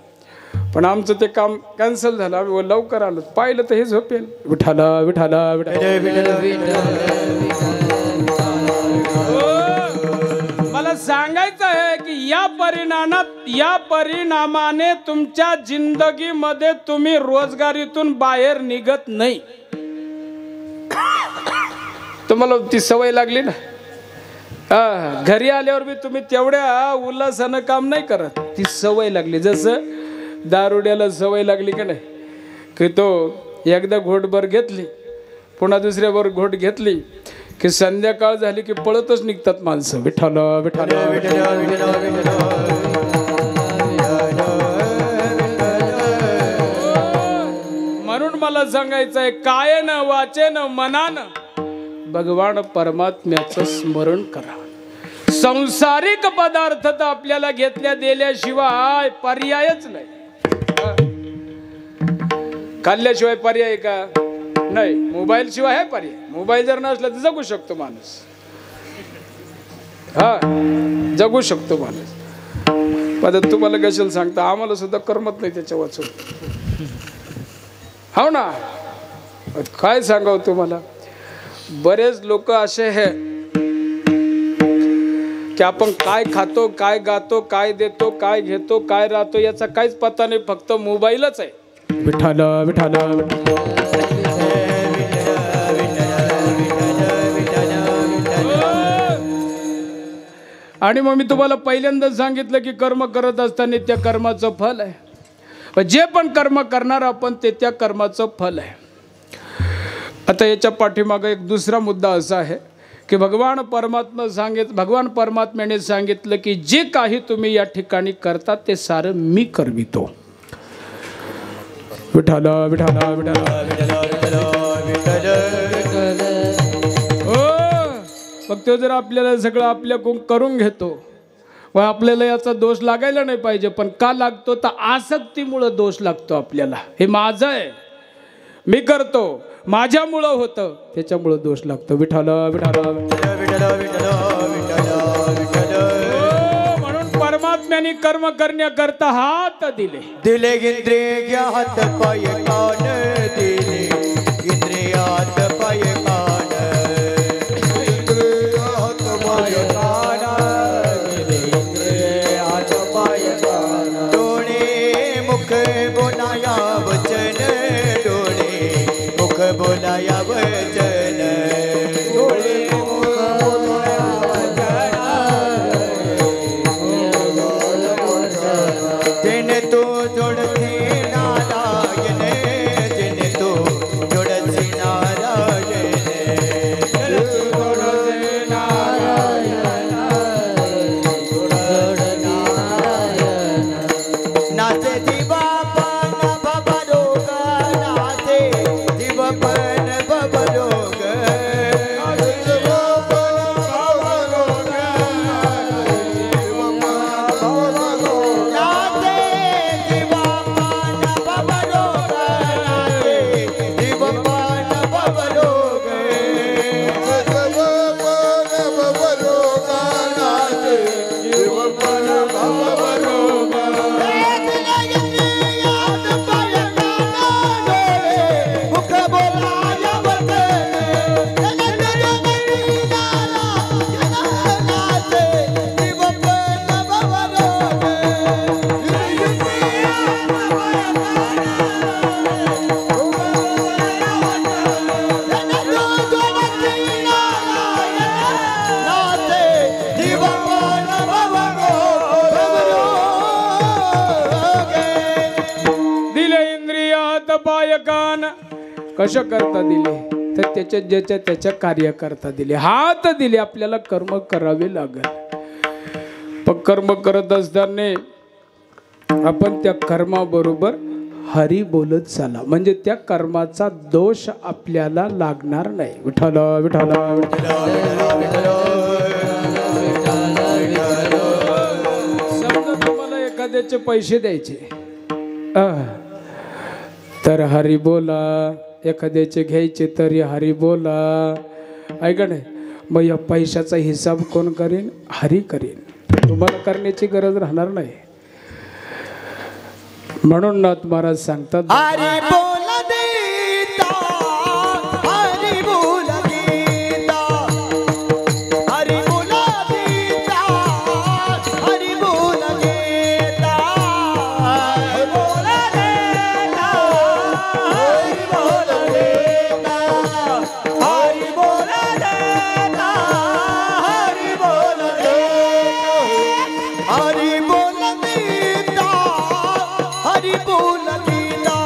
B: पण आमचं ते काम कॅन्सल झालं. आम्ही लवकर आलो, पाहिलं तर हे झोपेल. विठाला विठाला मला सांगायचं आहे की या परिणामाने तुमच्या जिंदगीमध्ये तुम्ही रोजगारीतून बाहेर निघत नाही. तुम्हाला ती सवय लागली ना, घरी आल्यावर बी तुम्ही तेवढ्या उल्हासानं काम नाही करत, ती सवय लागली. जसं दारुड्याला सवय लागली का नाही, की तो एकदा घोटभर घेतली, पुन्हा दुसऱ्यावर घोट घेतली की संध्याकाळ झाली की पळतच निघतात माणसं. विठ्ठल विठ्ठल म्हणून मला सांगायचं आहे, कायेनं वाचेनं मनानं भगवान परमात्म्याचं स्मरण करा. सांसारिक पदार्थ तर आपल्याला घेतल्या दिल्याशिवाय पर्यायच नाही. खाल्ल्याशिवाय पर्याय का नाही? मोबाईल शिवाय आहे पर्याय. मोबाईल जर नसला तर जगू शकतो माणूस, जगू शकतो माणूस. आता तुम्हाला कशाला सांगता, आम्हाला सुद्धा करमत नाही त्याच्या वाचून. हो ना, काय सांगावं तुम्हाला. बरेच लोक असे आहे की आपण काय खातो, काय गातो, काय देतो, काय घेतो, काय राहतो याचा काहीच पत्ता नाही, फक्त मोबाईलच आहे. विठ्ठल विठ्ठल आणि मग मी तुम्हाला पहिल्यांदा सांगितलं की कर्म करत असताना त्या कर्माचं फल आहे. जे पण कर्म करणार आपण ते त्या कर्माचं फल आहे. आता याच्या पाठीमागं एक दुसरा मुद्दा असा आहे की भगवान परमात्म्याने सांगितलं की जे काही तुम्ही या ठिकाणी करता ते सारं मी करवितो. विठ्ठल विठ्ठल मग तो जर आपल्याला सगळं आपल्याकडून करून घेतो व आपल्याला याचा दोष लागायला नाही पाहिजे, पण का लागतो तर आसक्तीमुळं दोष लागतो आपल्याला. हे माझं आहे, मी करतो, माझ्यामुळं होतं, त्याच्यामुळं दोष लागतो. विठ्ठल विठ्ठल म्हणून परमात्म्याने कर्म करण्याकरता हात दिले
A: इंद्रिय हात पाय कान दिले इंद्रिय हात पाय कान इंद्रिय हात पाय कान दिले इंद्रिय हात पाय कान डोळे मुख बोलाया वचन डोळे मुख बोलाया वचन डोळे मुख बोलाया वचन जिन तो जोड़ते नारायण जिन तो जोड़ते नारायण नाचे जीवापन भवरोग नाचे जीवापन भवरोग
B: कशा करता दिले तर त्याच्या ज्याच्या त्याच्या कार्य करता दिले. हात दिले, आपल्याला कर्म करावे लागेल. पण कर्म करत असताना आपण त्या कर्माबरोबर हरी बोलत चाला, म्हणजे त्या कर्माचा दोष आपल्याला लागणार नाही. विठ्ठल विठ्ठल समजा तुम्हाला एखाद्याचे पैसे द्यायचे तर हरी बोला, एखाद्याचे घ्यायचे तरी हरी बोला. ऐका नाही, मग या पैशाचा हिसाब कोण करेन? हरी करेन. तुम्हाला करण्याची गरज राहणार नाही. म्हणून नाथ महाराज सांगतात
A: हरी बोल देता हरी बोल देता हरी बोल देता हरी बोल देता हरी बोल देता हरी बोल देता हरी बोल देता हरी बोल देता हरी बोल देता हरी बोल देता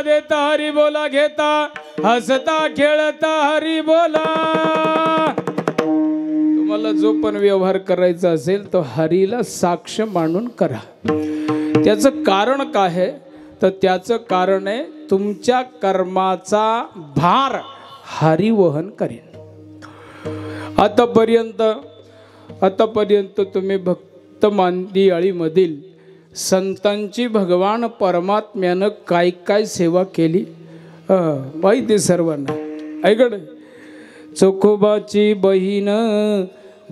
B: देता हरी बोला घेता, हसता खेळता हरी बोला. तुम्हाला जो पण व्यवहार करायचा असेल तो हरीला साक्ष मानून करा. त्याचं कारण काय आहे तर त्याचं कारण आहे तुमच्या कर्माचा भार हरी वहन करेल. आतापर्यंत तुम्ही भक्त मांदियाळीमधील संतांची भगवान परमात्म्यानं काय काय सेवा केली माहिती सर्वांना. ऐकड चोखोबाची बहीण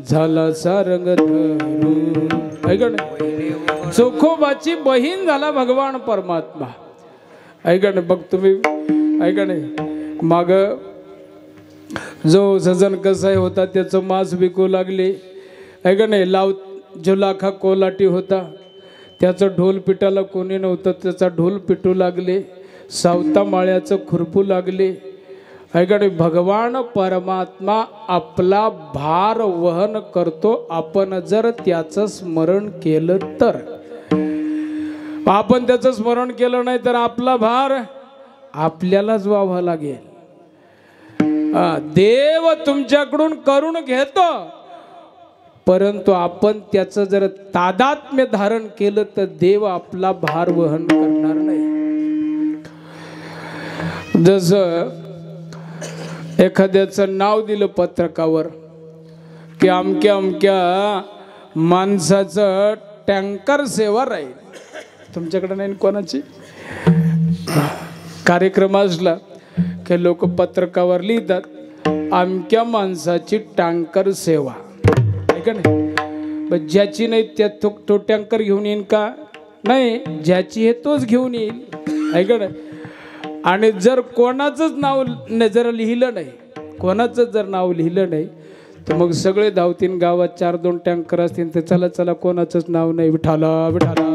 B: झाला सारंग धरून. ऐकड चोखोबाची बहीण झाला भगवान परमात्मा. ऐकड बघ तुम्ही ऐकणे माग जो सजन कसाई होता त्याचं मांस विकू लागले. ऐकणे लाव जो लाखा कोलाटी होता त्याचं ढोल पिटाला कोणी नव्हतं त्याचा ढोल पिटू लागले. सावता माळ्याचं खुरपू लागले. ऐकणे भगवान परमात्मा आपला भार वहन करतो आपण जर त्याचं स्मरण केलं तर. आपण त्याचं स्मरण केलं नाही तर आपला भार आपल्यालाच व्हावा लागेल. देव तुमच्याकडून करून घेतो परंतु आपण त्याचं जर तादात्म्य धारण केलं तर देव आपला भार वहन करणार नाही. जसं एखाद्याचं नाव दिलं पत्रकावर की अमक्या अमक्या माणसाचं टँकर सेवा राहील. तुमच्याकडे नाही कोणाची कार्यक्रम असला की लोक पत्रकावर लिहितात अमक्या माणसाची टँकर सेवा. ऐका नाही ज्याची नाही त्या तो टँकर घेऊन येईन का नाही, ज्याची आहे तोच घेऊन येईल. ऐका नाही आणि जर कोणाचंच नाव जर लिहिलं नाही, कोणाचं जर नाव लिहिलं नाही तर मग सगळे धावतीन. गावात 4-2 टँकर असतील तर चला चला कोणाचंच नाव नाही. विठाला विठाला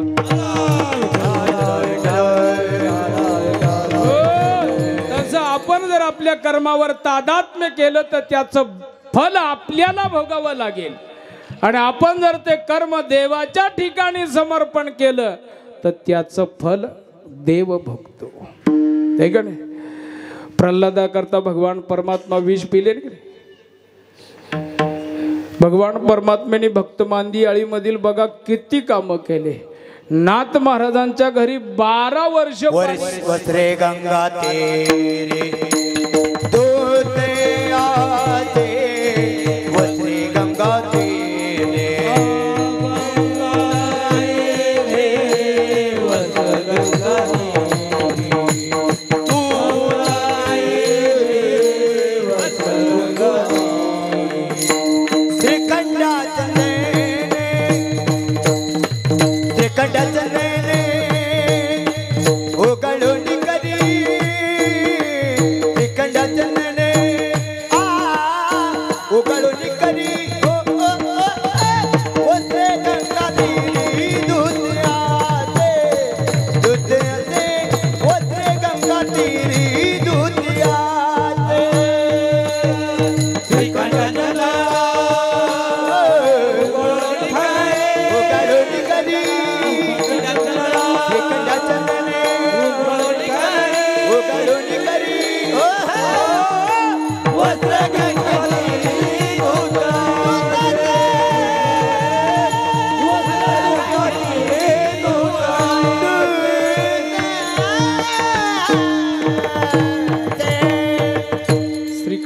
B: तसं आपण जर आपल्या कर्मावर तादात्म्य केलं तर त्याचं फल आपल्याला भोगावं लागेल. आणि आपण जर ते कर्म देवाच्या ठिकाणी समर्पण केलं तर त्याचं फल देव भोगतो. आहे का नाही. प्रल्हादा करता भगवान परमात्मा विष पिले नाही. भगवान परमात्म्याने भक्त मांदियाळीमधील बघा किती कामं केले. नाथ महाराजांच्या घरी 12 वर्ष
A: वस्त्रे गंगा तेरे दूते आते, वस्त्रे गंगा तेरे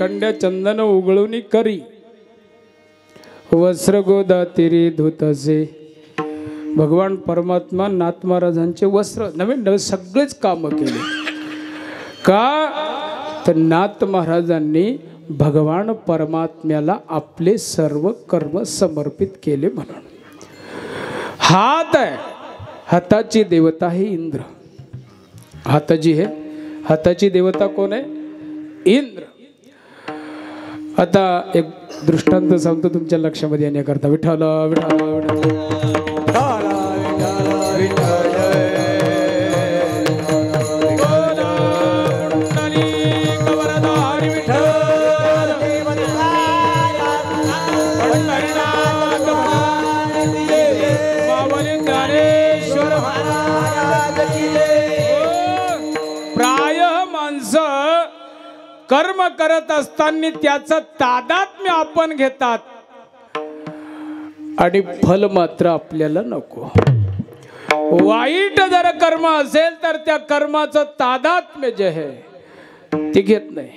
B: खंड्या चंदन उगळून करी, वस्त्र गोदा तिरी धुतसे. भगवान परमात्मा नाथ महाराजांचे वस्त्र नवीन नवीन सगळेच काम केले. का तर नाथ महाराजांनी भगवान परमात्म्याला आपले सर्व कर्म समर्पित केले म्हणून. हात आहे, हाताची देवता आहे इंद्र. हाताची आहे, हाताची देवता कोण आहे? इंद्र. आता एक दृष्टांत सांगतो तुमच्या लक्षामध्ये येण्याकरता. विठ्ठल विठ्ठल प्राय कर्म करत असताना त्याचं तादात्म्य आपण घेतात आणि फल मात्र आपल्याला नको. वाईट जर कर्म असेल तर त्या कर्माचं तादात्म्य जे आहे ते घेत नाही.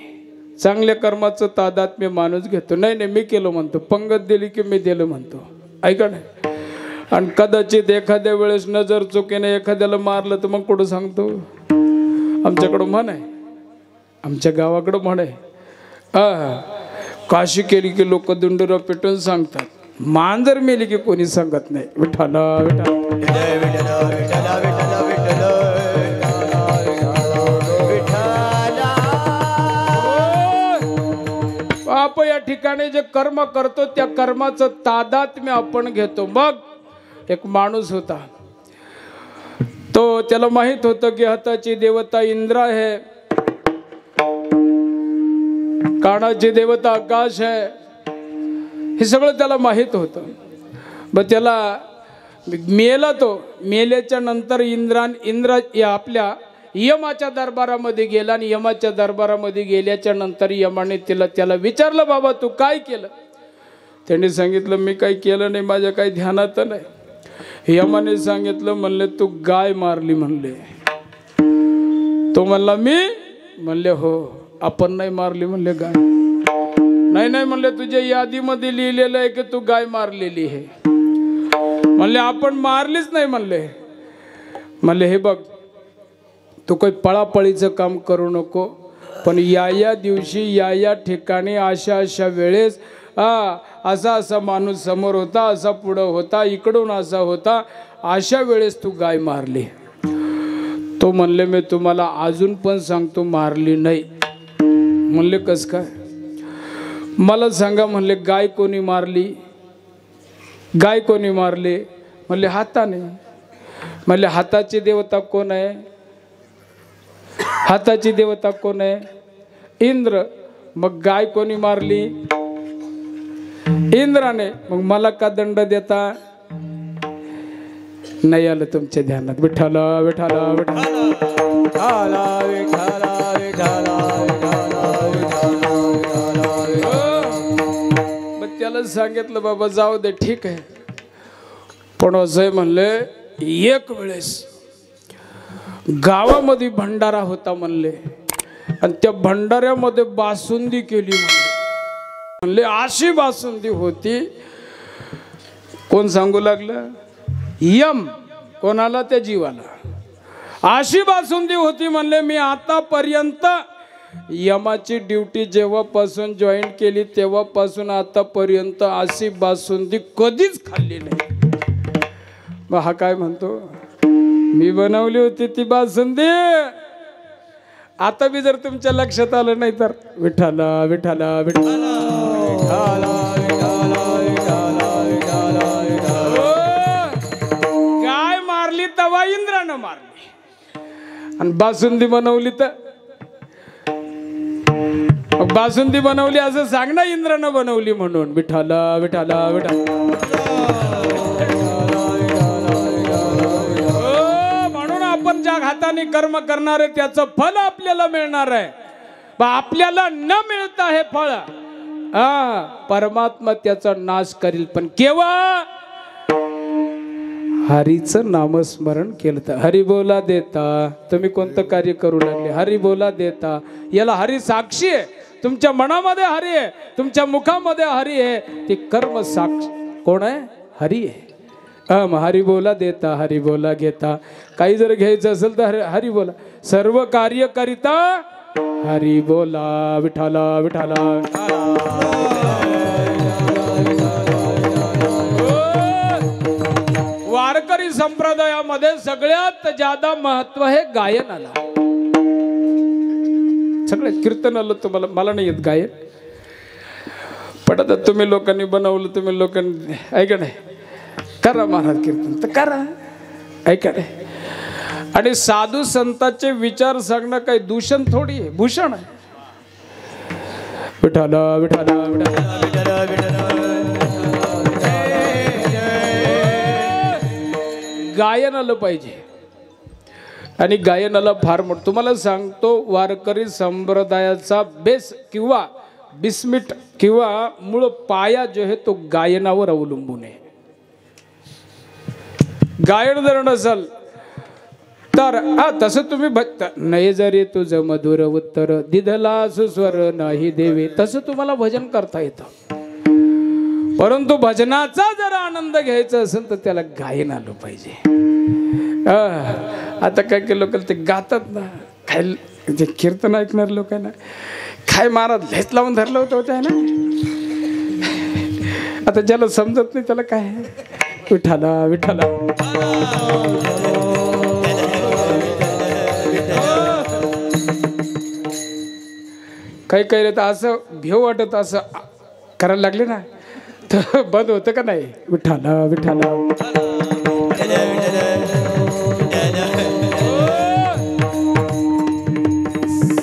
B: चांगल्या कर्माचं तादात्म्य माणूस घेतो. नाही नाही मी केलं म्हणतो, पंगत दिली की मी दिलं म्हणतो. ऐका ना. आणि कदाचित एखाद्या वेळेस नजर चुकीने एखाद्याला मारलं तर मग कुठं सांगतो. आमच्याकडं म्हण आहे, आमच्या गावाकडं म्हण आहे, काशी केली की लोक दुंडुरा पेटून सांगतात, मान जर मेली की कोणी सांगत नाही. विठाला बाप या ठिकाणी जे कर्म करतो त्या कर्माचं तादात्म्य आपण घेतो. मग एक माणूस होता, तो त्याला माहित होतं की हाताची देवता इंद्र आहे, कानाची देवता आकाश आहे, हे सगळं त्याला माहित होतं. मग त्याला मेला, तो मेल्याच्या नंतर इंद्र या आपल्या यमाच्या दरबारामध्ये गेला आणि यमाच्या दरबारामध्ये गेल्याच्या नंतर यमाने त्याला विचारलं, बाबा तू काय केलं? त्यांनी सांगितलं मी काही केलं नाही, माझ्या काही ध्यानात नाही. यमाने सांगितलं, म्हणले तू गाय मारली म्हणले. तो म्हणला मी? म्हणले हो. आपण नाही मारली म्हणले गाय? नाही नाही म्हणले तुझ्या यादीमध्ये लिहिलेलं आहे की तू गाय मारलेली आहे. म्हणले आपण मारलीच नाही म्हणले. म्हणले हे बघ, तू काही पळापळीचं काम करू नको, पण या दिवशी या ठिकाणी अशा वेळेस असा असा माणूस समोर होता, असा पुढं होता, इकडून असा होता, अशा वेळेस तू गाय मारली. तो म्हणले मी तुम्हाला अजून पण सांगतो मारली नाही. म्हणले कस काय? मला सांगा म्हणले गाय कोणी मारली? गाय कोणी मारली? म्हणले हाताने. म्हणले हाताची देवता कोण आहे? हाताची देवता कोण आहे? इंद्र. मग गाय कोणी मारली? इंद्राने. मग मला का दंड देता? नाही आलं तुमच्या ध्यानात. विठाला विठाला विठाला विठाला. मग त्याला सांगितलं बाबा जाऊ दे ठीक आहे, पण असं म्हणले एक वेळेस गावामध्ये भंडारा होता म्हणले, आणि त्या भंडाऱ्यामध्ये बासुंदी केली म्हणले. अशी बासुंदी होती, कोण सांगू लागलं? यम. कोणाला? त्या जीवाला. अशी बासुंदी होती म्हणले, मी आतापर्यंत यमाची ड्युटी जेव्हापासून जॉईन केली तेव्हापासून आतापर्यंत अशी बासुंदी कधीच खाल्ली नाही. मग हा काय म्हणतो, मी बनवली होती ती बासुंदी. आता बी जर तुमच्या लक्षात आलं नाही तर विठाला विठाला विठाला गाय मारली तवा इंद्रानं मारली, आणि बासुंदी बनवली तर बासुंदी बनवली असं सांग ना, इंद्रानं बनवली म्हणून. विठाला विठाला विठाला. ज्या हाताने कर्म करणार आहे त्याचं फल आपल्याला मिळणार आहे. आपल्याला न मिळता हे फळ परमात्मा त्याचा नाश करील, पण केव्हा? हरीचं नामस्मरण केलं तर. हरी बोला देता. तुम्ही कोणतं कार्य करू लागले? हरी बोला देता. याला हरी साक्षी आहे. तुमच्या मनामध्ये हरी आहे, तुमच्या मुखामध्ये हरी आहे. ती कर्म साक्षी कोण आहे? हरी आहे. हरी बोला देता, हरी बोला घेता. काही जर घ्यायचं असेल तर हरी बोला. सर्व कार्य करिता हरी बोला. विठाला विठाला. वारकरी संप्रदायामध्ये सगळ्यात जादा महत्व हे गायनाला. सगळ्यात कीर्तनाला तुम्हाला, मला नाही येत गायन, पण आता तुम्ही लोकांनी बनवलं, तुम्ही लोकांनी ऐका नाही, करा महाराज कीर्तन तर करा, ऐका नाही. आणि साधू संतांचे विचार सांगणं काही दूषण थोडी आहे, भूषण आहे. विठाला विठाला विठाला. गायन आलं पाहिजे. आणि गायनाला फार मोठं तुम्हाला सांगतो, वारकरी संप्रदायाचा बेस किंवा बिस्मिट किंवा मूळ पाया जो आहे तो गायनावर अवलंबून आहे. गायन जर नसल तर तसं तुम्ही नाही जरी तुझं मधुर उत्तर दिधला सुस्वर नाही देवे, तसं तुम्हाला भजन करता येतं. परंतु भजनाचा जर आनंद घ्यायचा असेल तर त्याला गायन आलं पाहिजे. आता काय काय लोक ते गातात ना, काय जे कीर्तन ऐकणार लोकांना काय महाराज लेच लावून धरलं होतं होतं ना. आता ज्याला समजत नाही त्याला काय विठाला विठाला काही काही तर असं भेव वाटत असं करायला लागले ना तर बंद होतं का नाही. विठाला विठाला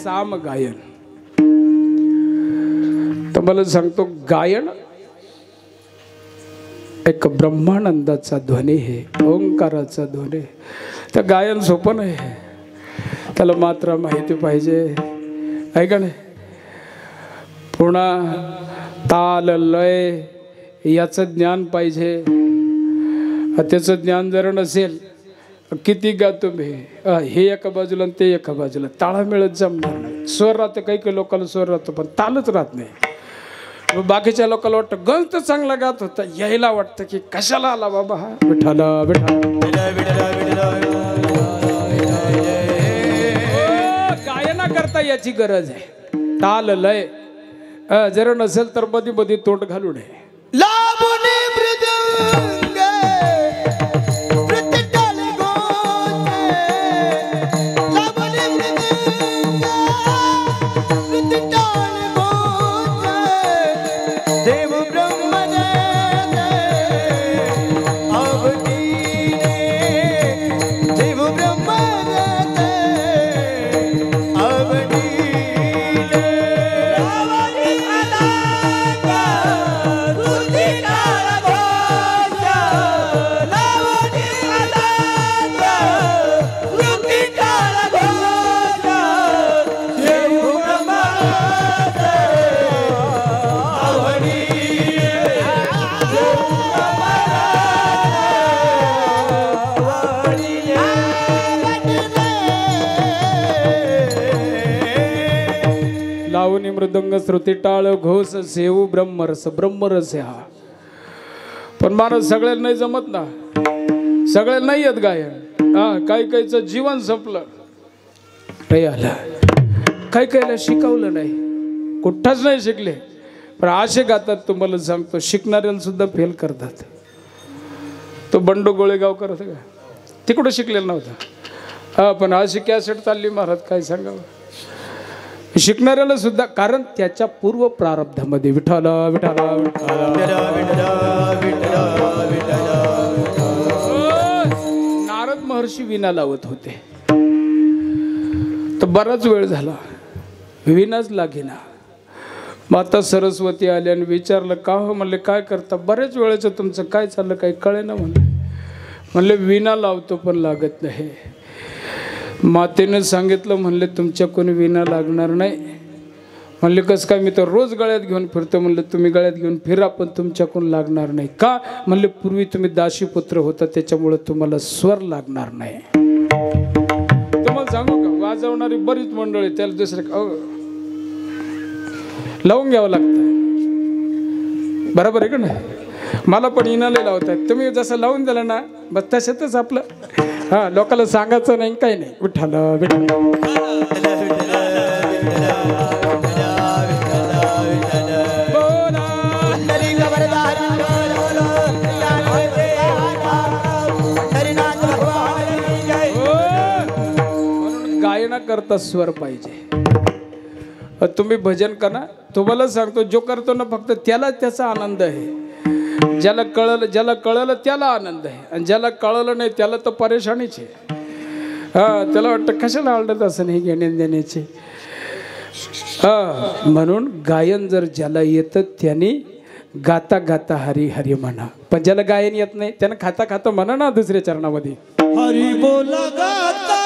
B: साम गायन. तर मला सांगतो गायन एक ब्रह्मानंदाचा ध्वनी आहे, ओंकाराचा ध्वनी. तर गायन सोपं नाही, त्याला मात्र माहिती पाहिजे आहे का नाही. पुन्हा ताल लय याचं ज्ञान पाहिजे. त्याचं ज्ञान जर नसेल किती गा तुम्ही हे एका बाजूला आणि ते एका बाजूला, ताळा मिळत जमणार नाही. स्वर राहतं, काही काही लोकांना स्वर राहतो पण तालच राहत नाही. बाकीच्या लोकांना वाटतं गंज तर चांगला गात होता, यायला वाटतं की कशाला आला बाबा हा. विठाला विठाला गायना करता याची गरज आहे. ताल लय जर नसेल तर मध्ये मध्ये तोंड घालू नये.
A: लाभुनी मृदंग प्रतिताल गोते, लाभुनी मृदंग प्रतिताल गोते, देव ब्रह्म देते अवधीने, देव ब्रह्म देते अवधीने.
B: लावणी मृदंग श्रुती टाळ घोष सेवू ब्रह्मरस. ब्रह्मरस आहे हा. पण माणूस सगळ्याला नाही जमत ना, सगळ्याला नाही येत गायन. काही काहीचं जीवन संपलं नाही आलं, काही काहीला शिकवलं नाही, कुठंच नाही शिकले. पण असे गातात तुम्हाला सांगतो शिकणाऱ्याला सुद्धा फेल करतात. तो बंडू गोळेगावकर होता का, तिकडं शिकलेला नव्हता. पण अशी कॅसेट चालली महाराज काय सांगावं शिकणाऱ्याला सुद्धा. कारण त्याच्या पूर्व प्रारब्धामध्ये विठाला विठाला नारद महर्षी विणा लावत होते. तर बराच वेळ झाला विणाच लागेना. माता सरस्वती आली आणि विचारलं का हो. म्हणले काय करता. बऱ्याच वेळेचं तुमचं काय चाललं काही कळेना. म्हणले विणा लावतो पण लागत नाही. मातेनं सांगितलं म्हणले तुमच्या कोणी विणा लागणार नाही. म्हणले कसं काय. मी तर रोज गळ्यात घेऊन फिरतो. म्हणलं तुम्ही गळ्यात घेऊन फिरा पण तुमच्याकडून लागणार नाही. का. म्हणले पूर्वी तुम्ही दासीपुत्र होता त्याच्यामुळे तुम्हाला स्वर लागणार नाही. तुम्हाला सांगू का वाजवणारी बरीच मंडळी त्याला दुसऱ्या लावून घ्यावं लागतं. बरोबर आहे का नाही. मला पण इनाले लावतात. तुम्ही जसं लावून दिलं ना बस तशातच आपलं लोकांना सांगायचं नाही काही नाही. विठाला विठाला म्हणून गायना करता स्वर पाहिजे. तुम्ही भजन करा. तुम्हाला सांगतो जो करतो ना फक्त त्याला त्याचा आनंद आहे. ज्याला कळलं त्याला आनंद आहे आणि ज्याला कळलं नाही त्याला तर परेशानीच आहे. त्याला वाटतं कशाला आवडत असं नाही घेण्या देण्याचे. म्हणून गायन जर ज्याला येतं त्याने गाता गाता हरी हरी म्हणा. पण ज्याला गायन येत नाही त्यानं खाता खाता म्हणा ना दुसऱ्या चरणामध्ये
A: हरी बोला गाता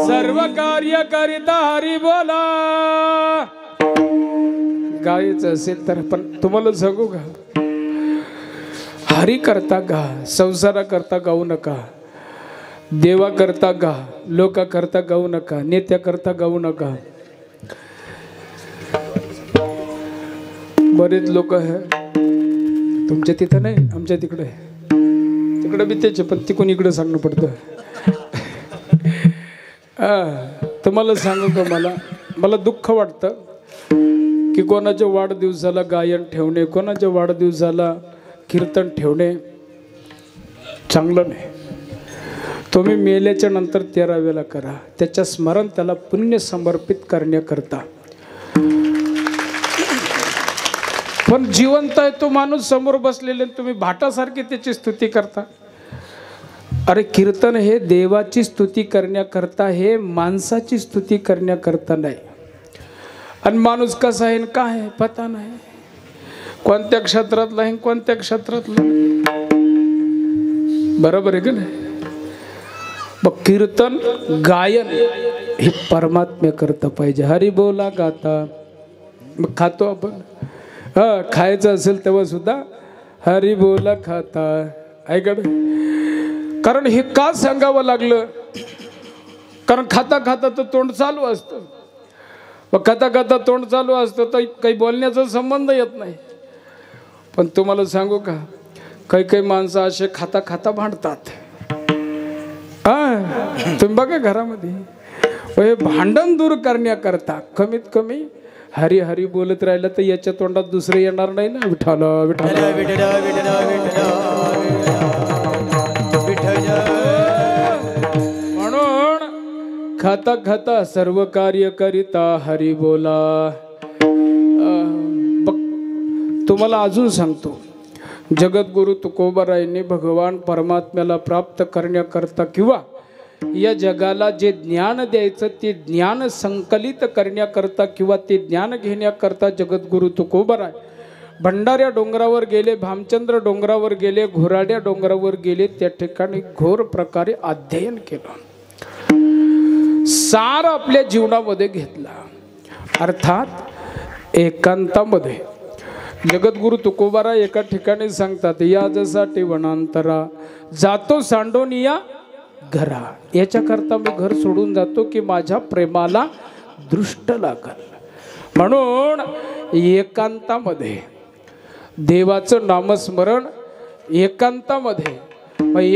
B: सर्व कार्य करिता हरी बोला. गायचं असेल तर पण तुम्हाला सांगू का, हरी करता गा, संसारा करता गाऊ नका, देवा करता गा, लोका करता गाऊ नका, नेत्या करता गाऊ नका. बरेच लोक आहे तुमच्या तिथं नाही, आमच्या तिकडे तिकडे बी त्याचे, पण तिकडून इकडे सांगणं पडतं. तुम्हाला सांगू का, मला दुःख वाटतं की कोणाच्या वाढदिवसाला गायन ठेवणे, कोणाच्या वाढदिवसाला कीर्तन ठेवणे चांगलं नाही. तुम्ही मेल्याच्या नंतर 13 वेळा करा, त्याच्या स्मरण त्याला पुण्य समर्पित करण्याकरता. पण जिवंत आहे तो माणूस समोर बसलेले, तुम्ही भाटासारखी त्याची स्तुती करता. अरे कीर्तन हे देवाची स्तुती करण्याकरता, हे माणसाची स्तुती करण्याकरता नाही. आणि माणूस कसा आहे काय आहे पता नाही, कोणत्या क्षेत्रातला आहे कोणत्या क्षेत्रातला नाही. बरोबर आहे का नाही. मग कीर्तन गायन हे परमात्म्या करता पाहिजे. हरी बोला गाता. मग खातो आपण, खायचं असेल तेव्हा सुद्धा हरी बोला खाता, ऐका. कारण हे का सांगावं लागलं, कारण खाता खाता तर तोंड चालू असतं. मग खाता खाता तोंड चालू असतं तर काही बोलण्याचा संबंध येत नाही. पण तुम्हाला सांगू का, काही काही माणसं असे खाता खाता भांडतात. तुम्ही बघा घरामध्ये, हे भांडण दूर करण्याकरता कमीत कमी हरी हरी बोलत राहिलं तर याच्या तोंडात दुसरे येणार नाही ना. विठ्ठल विठ्ठल म्हणून खाता खाता सर्व कार्य करिता हरी बोला. तुम्हाला अजून सांगतो, जगद्गुरु तुकोबारायांनी भगवान परमात्म्याला प्राप्त करण्याकरता किंवा या जगाला जे ज्ञान द्यायचं ते ज्ञान संकलित करण्याकरता किंवा ते ज्ञान घेण्याकरता जगद्गुरु तुकोबाराय भंडाऱ्या डोंगरावर गेले, भामचंद्र डोंगरावर गेले, घोराड्या डोंगरावर गेले. त्या ठिकाणी घोर प्रकारे अध्ययन केलं, सार आपल्या जीवनामध्ये घेतला. अर्थात एकांतामध्ये. जगद्गुरु तुकोबाराय एका ठिकाणी सांगतात, या जसाठी वनांतरा जातो सांडोनिया घरा. याच्याकरता मी घर सोडून जातो की माझ्या प्रेमाला दृष्ट लागल. म्हणून एकांतामध्ये देवाचं नामस्मरण एकांतामध्ये,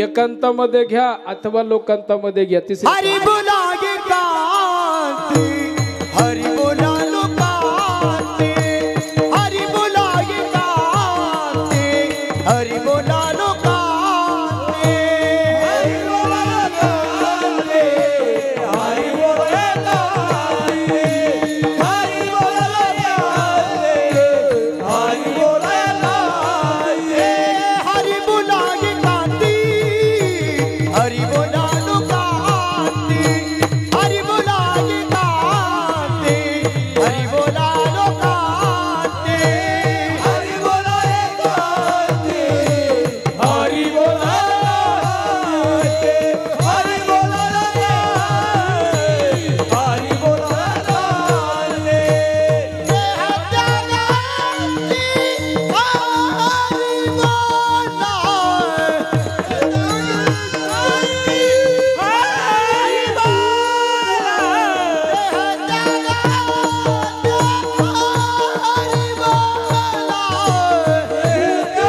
B: एकांतामध्ये घ्या अथवा लोकांतामध्ये घ्या. तिसरी
A: हरी बोला एकांती, हरी बोला लोकांती, हरी बोला एकांती, हरी बोला लोकांती, हरी बोला लोकांती, हरी बोला एकांती, हरी बोला लोकांती, हरी बोला एकांती, हरी बोला एकांती, हरी बोला लोकांती, हरी बोला एकांती, हरी बोला लोकांती, हरी बोला एकांती, हरी बोला लोकांती, हरी बोला लोकांती, हरी बोला लोकांती,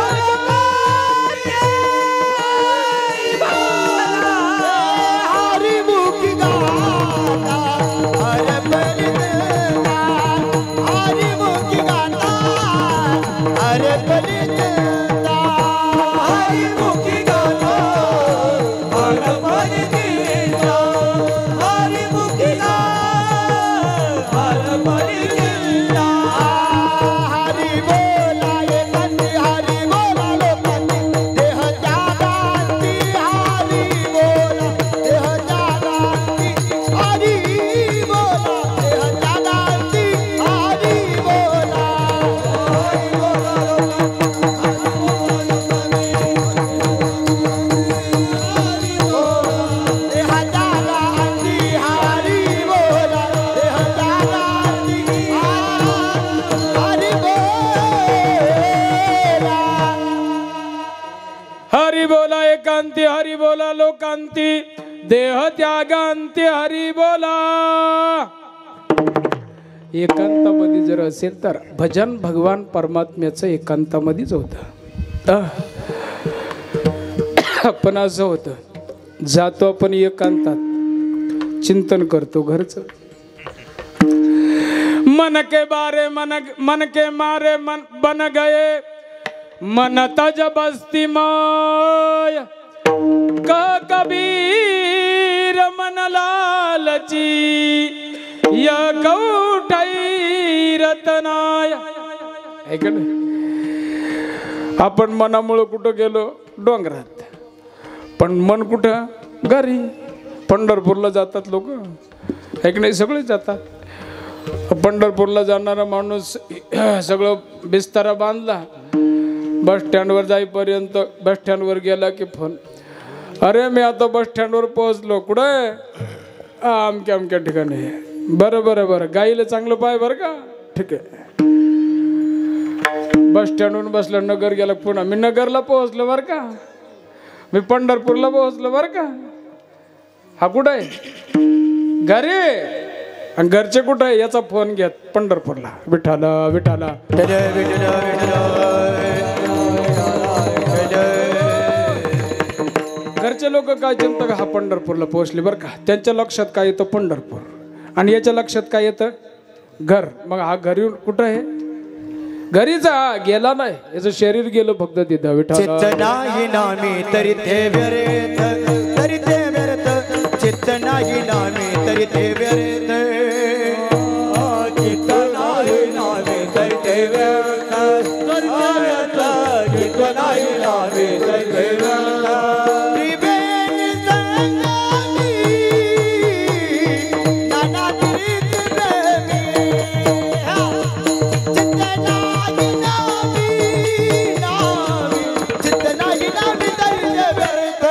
B: एकांती हरी बोला, लोकांती देह त्यागांती हरी बोला. एकांतामध्ये जर असेल तर भजन भगवान परमात्म्याचं एकांतामध्येच होतं. आपण असं होतं, जातो आपण एकांतात, चिंतन करतो घरचं. मन के बारे मन के मारे मन बन गए, मन तज बस्ती माय. कह कबीर मन लालची, या कवठाई रतनाय. ऐक ना, आपण मनामुळं कुठं गेलो? डोंगरात. पण मन कुठं? घरी. पंढरपूरला जातात लोक, ऐक नाही, सगळे जातात. पंढरपूरला जाणारा माणूस सगळं बिस्तारा बांधला, बस स्टँडवर जाईपर्यंत बस स्टँडवर गेला की फोन, अरे मी आता बस स्टँडवर पोहोचलो. कुठे? अमक्या अमक्या ठिकाणी. बरं बरं बरं, गाईला चांगलं पाय बरं का, ठीक आहे. बस स्टँडवरून बसलं, नगर गेला, पुन्हा मी नगरला पोहोचलो बरं का, मी पंढरपूरला पोहोचलो बरं का. हा कुठं आहे? घरी. आणि घरचे कुठं आहे? याचा फोन घेत पंढरपूरला. विठाला विठाला. घरचे लोक काय चिंता, हा पंढरपूरला पोहोचले बरं का. त्यांच्या लक्षात काय येतं? पंढरपूर. आणि याच्या लक्षात काय येतं? घर. मग हा घरी कुठं आहे? घरीच. गेला नाही, याचं शरीर गेलं फक्त तिथं. विठाला
A: नाही नामी तरी ते व्यर्थ, तरी ते व्यर्थ. चित्त नाही नामी तरी ते व्यर्थ, चित्त नाही नामी तरी ते व्यर्थ. चित्त नाही नामी तरी ते व्यर्थ. त्रिवेणी संगमी नाना प्रीत प्रेमी, चित्त नाही नामी नामी, चित्त नाही नामी तरी ते व्यर्थ.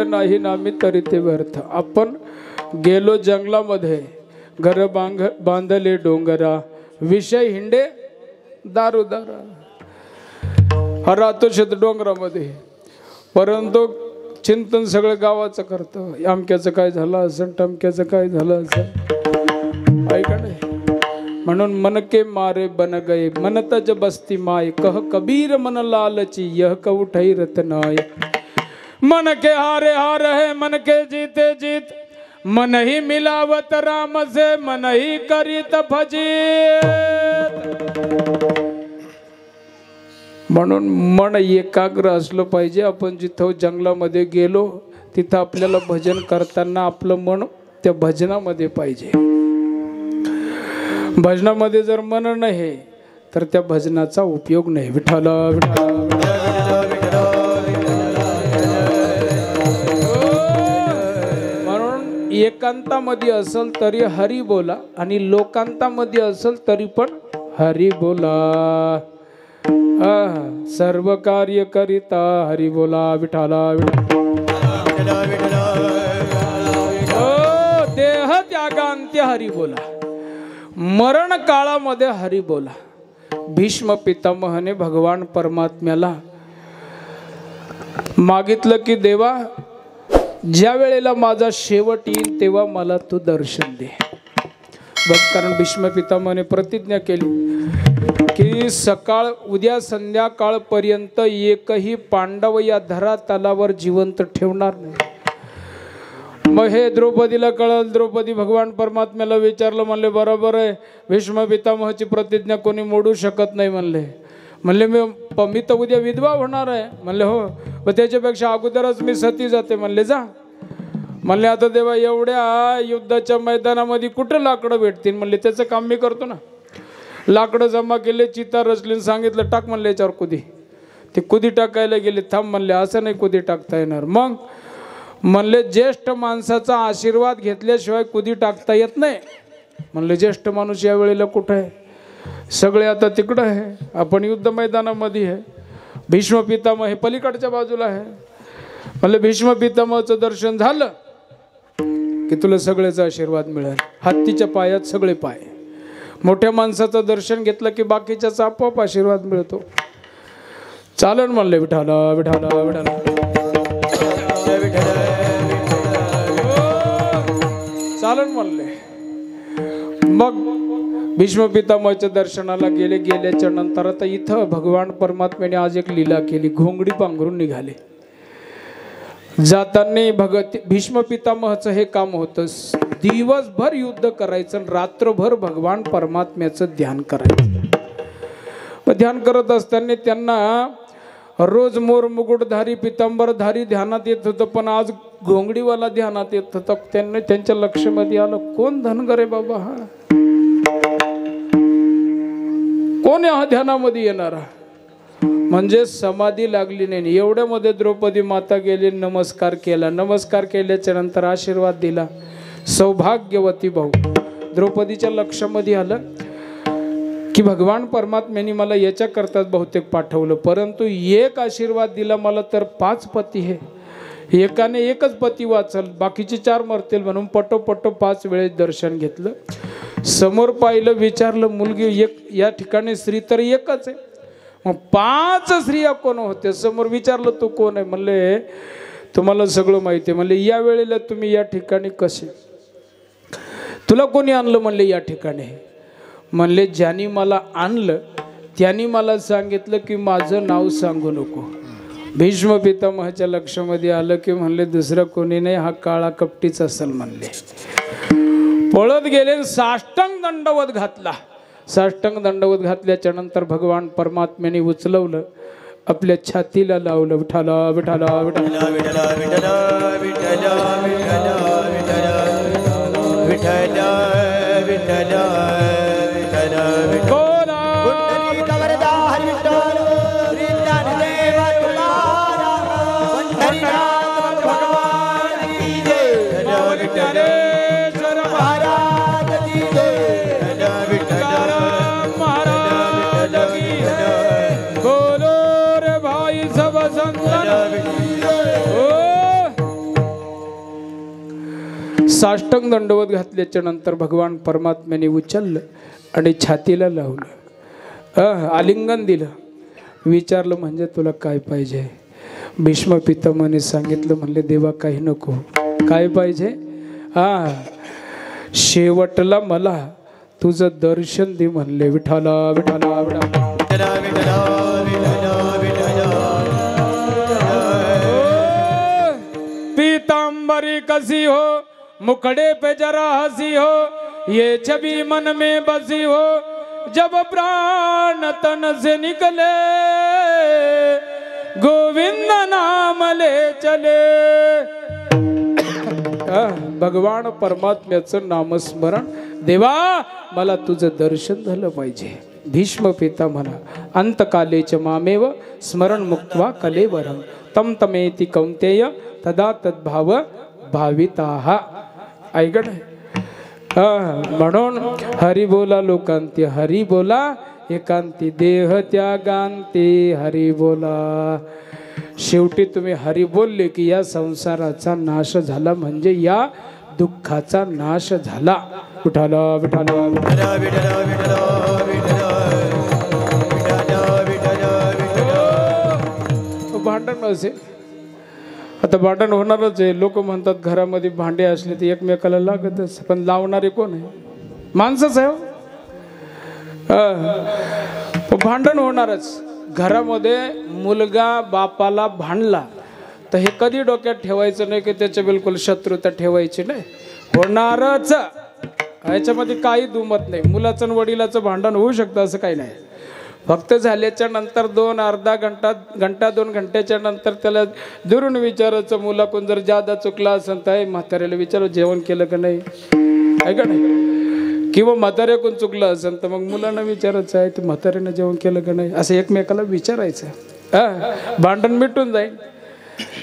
B: नाही नामी तरी ते व्यर्थ. आपण गेलो जंगलामध्ये, घर बांधले डोंगरा, विषय हिंडे दारोदारा. राहतो शेत डोंगरामध्ये, परंतु चिंतन सगळं गावाचं करतो. अमक्याचं काय झालं असं, टमक्याचं काय झालं असं, ऐका नाही. म्हणून मन के मारे बन गए, मन तज बस्ती माय. कह कबीर मन लालची, यह कवठाई रतनाय. मन के हारे हार है, मन के जीते जीत. मन ही मिलावत राम से, मन ही करीत फजीत. म्हणून मन एकाग्र असलं पाहिजे. आपण जिथं जंगलामध्ये गेलो तिथं आपल्याला भजन करताना आपलं मन त्या भजनामध्ये पाहिजे. भजनामध्ये जर मन नाही तर त्या भजनाचा उपयोग नाही. विठाला विठाला. म्हणून एकांतामध्ये असेल तरी हरी बोला, आणि लोकांतामध्ये असेल तरी पण हरी बोला. सर्व कार्य करिता हरी बोला. विठाला विठाला. देह त्यागांत्य हरी बोला, मरण काळामध्ये हरी बोला. भीष्म पितामहाने भगवान परमात्म्याला मागितलं की देवा, ज्या वेळेला माझा शेवट येईल तेव्हा मला तू दर्शन दे. बघ, कारण भीष्म पितामहाने प्रतिज्ञा केली की सकाळ उद्या संध्याकाळपर्यंत एकही पांडव या धरातलावर जिवंत ठेवणार नाही. मग हे द्रौपदीला कळलं. द्रौपदी भगवान परमात्म्याला विचारलं, म्हणले बरोबर आहे, भीष्म पितामहाची प्रतिज्ञा कोणी मोडू शकत नाही. म्हणले मी तर उद्या विधवा होणार आहे. म्हणले हो, व त्याच्यापेक्षा अगोदरच मी सती जाते. म्हणले जा. म्हणले आता देवा, एवढ्या युद्धाच्या मैदानामध्ये कुठं लाकडं भेटतील? म्हणले त्याचं काम मी करतो ना. लाकडं जमा केले, चिता रचली, सांगितलं टाक. म्हणले याच्यावर कुदी. ते कुदी टाकायला गेले. थांब म्हणले, असं नाही कुदी टाकता येणार. मग म्हणले ज्येष्ठ माणसाचा आशीर्वाद घेतल्याशिवाय कुदी टाकता येत नाही. म्हणले ज्येष्ठ माणूस या वेळेला कुठं आहे? सगळे आता तिकडं आहे, आपण युद्ध मैदानामध्ये आहे. भीष्म पितामह हे पलीकडच्या बाजूला आहे. म्हणलं भीष्म पितामहाचं दर्शन झालं की तुला सगळ्याचा आशीर्वाद मिळेल. हत्तीच्या पायात सगळे पाय. मोठ्या माणसाचं दर्शन घेतलं की बाकीच्याचा आपोआप आशीर्वाद मिळतो. चालन म्हणले विठाला विठाला विठाला. चालन म्हणले. मग भीष्म पितामहाच्या दर्शनाला गेले. गेल्याच्या नंतर आता इथं भगवान परमात्म्याने आज एक लीला केली. घोंगडी पांघरून निघाले. जाताना भीष्म पितामहाचं हे काम होतं, दिवसभर युद्ध करायचं, रात्रभर भगवान परमात्म्याचं ध्यान करायचं. ध्यान करत असताना त्यांना रोज मोर मुकुटधारी पितांबरधारी ध्यानात येत होतं, पण आज घोंगडीवाला ध्यानात येत होता. त्यांनी त्यांच्या लक्षामध्ये आलं, कोण धनगर आहे बाबा हा? कोण हा ध्यानामध्ये येणारा? म्हणजे समाधी लागली नाही. एवढ्यामध्ये द्रौपदी माता गेली, नमस्कार केला. नमस्कार केल्याच्या नंतर आशीर्वाद दिला. सौभाग्यवती भाऊ. द्रौपदीच्या लक्षामध्ये आलं की भगवान परमात्म्याने मला याच्याकरताच बहुतेक पाठवलं, परंतु एक आशीर्वाद दिला मला तर 5 पती आहे. एकाने एकच पती वाचल, बाकीचे 4 मरतील म्हणून पटोपटो 5 वेळेस दर्शन घेतलं. समोर पाहिलं, विचारलं, मुलगी एक, या ठिकाणी स्त्री तर एकच आहे. मग 5 स्त्रिया कोण होते? समोर विचारलं, तू कोण आहे? म्हणले तुम्हाला सगळं माहिती आहे. म्हणले या वेळेला तुम्ही या ठिकाणी कसे? तुला कोणी आणलं? म्हणले या ठिकाणी. म्हणले ज्यांनी मला आणलं त्यांनी मला सांगितलं की माझं नाव सांगू नको. भीष्म पितामहाच्या लक्षामध्ये आलं की म्हणले दुसरं कोणी नाही, हा काळा कपटीच असेल. म्हणले पळत गेले, साष्टांग दंडवत घातला. साष्टांग दंडवत घातल्याच्या नंतर भगवान परमात्म्याने उचलवलं, आपल्या छातीला लावलं. विठाला विठाला विठाला विठाला विठाला विठाला विठाला विठाला साष्टांग दंडवत घातल्याच्या नंतर भगवान परमात्म्याने उचललं आणि छातीला लावलं, आलिंगन दिलं. विचारलं म्हणजे तुला काय पाहिजे? भीष्म पितामहाने सांगितलं, म्हणले देवा काही नको. काय पाहिजे? शेवटला मला तुझं दर्शन दे. म्हणले विठाला विठाला विठाला पीतांबरी कसी हो, मुखड़े पे जरा हंसी हो, ये छवि मन में बसी हो, जब प्राण तन से निकले, गोविंद नाम ले चले. भगवान परमात्म्याचं नामस्मरण. देवा मला तुझं दर्शन झालं पाहिजे. भीष्म पितामहा अंतकालेच मामेव स्मरण मुक्त्वा कलेवरम तम तमेति कौंतेय तदा तद्भाव भाविताः. ऐकण म्हणून हरी बोला लोकांती, हरी बोला एकांती, देह त्यागांती हरी बोला. शेवटी तुम्ही हरी बोलले की या संसाराचा नाश झाला, म्हणजे या दुःखाचा नाश झाला. विठाला विठाला विठाला विठाला विठाला विठाला. भांडण असेल, आता भांडण होणारच आहे. लोक म्हणतात घरामध्ये भांडे असले तर एकमेकाला लागतच, पण लावणारे कोण आहे? माणसंच आहे. भांडण होणारच. घरामध्ये मुलगा बापाला भांडला तर हे कधी डोक्यात ठेवायचं नाही की त्याच्या बिलकुल शत्रुता ठेवायची नाही. होणारच, ह्याच्यामध्ये काही दुमत नाही. मुलाचं आणि वडिलाचं भांडण होऊ शकतं असं काही नाही. फक्त झाल्याच्या नंतर 2 घंट्याच्या नंतर त्याला दुरून विचारायचं. मुलाकडून जर जादा चुकला असेल तर म्हाताऱ्याला विचारू जेवण केलं का नाही, आहे का नाही? किंवा म्हाताऱ्याकडून चुकलं असेल तर मग मुलांना विचारायचं आहे तर म्हाताऱ्यानं जेवण केलं का नाही, असं एकमेकाला विचारायचं. भांडण मिटून जाईल.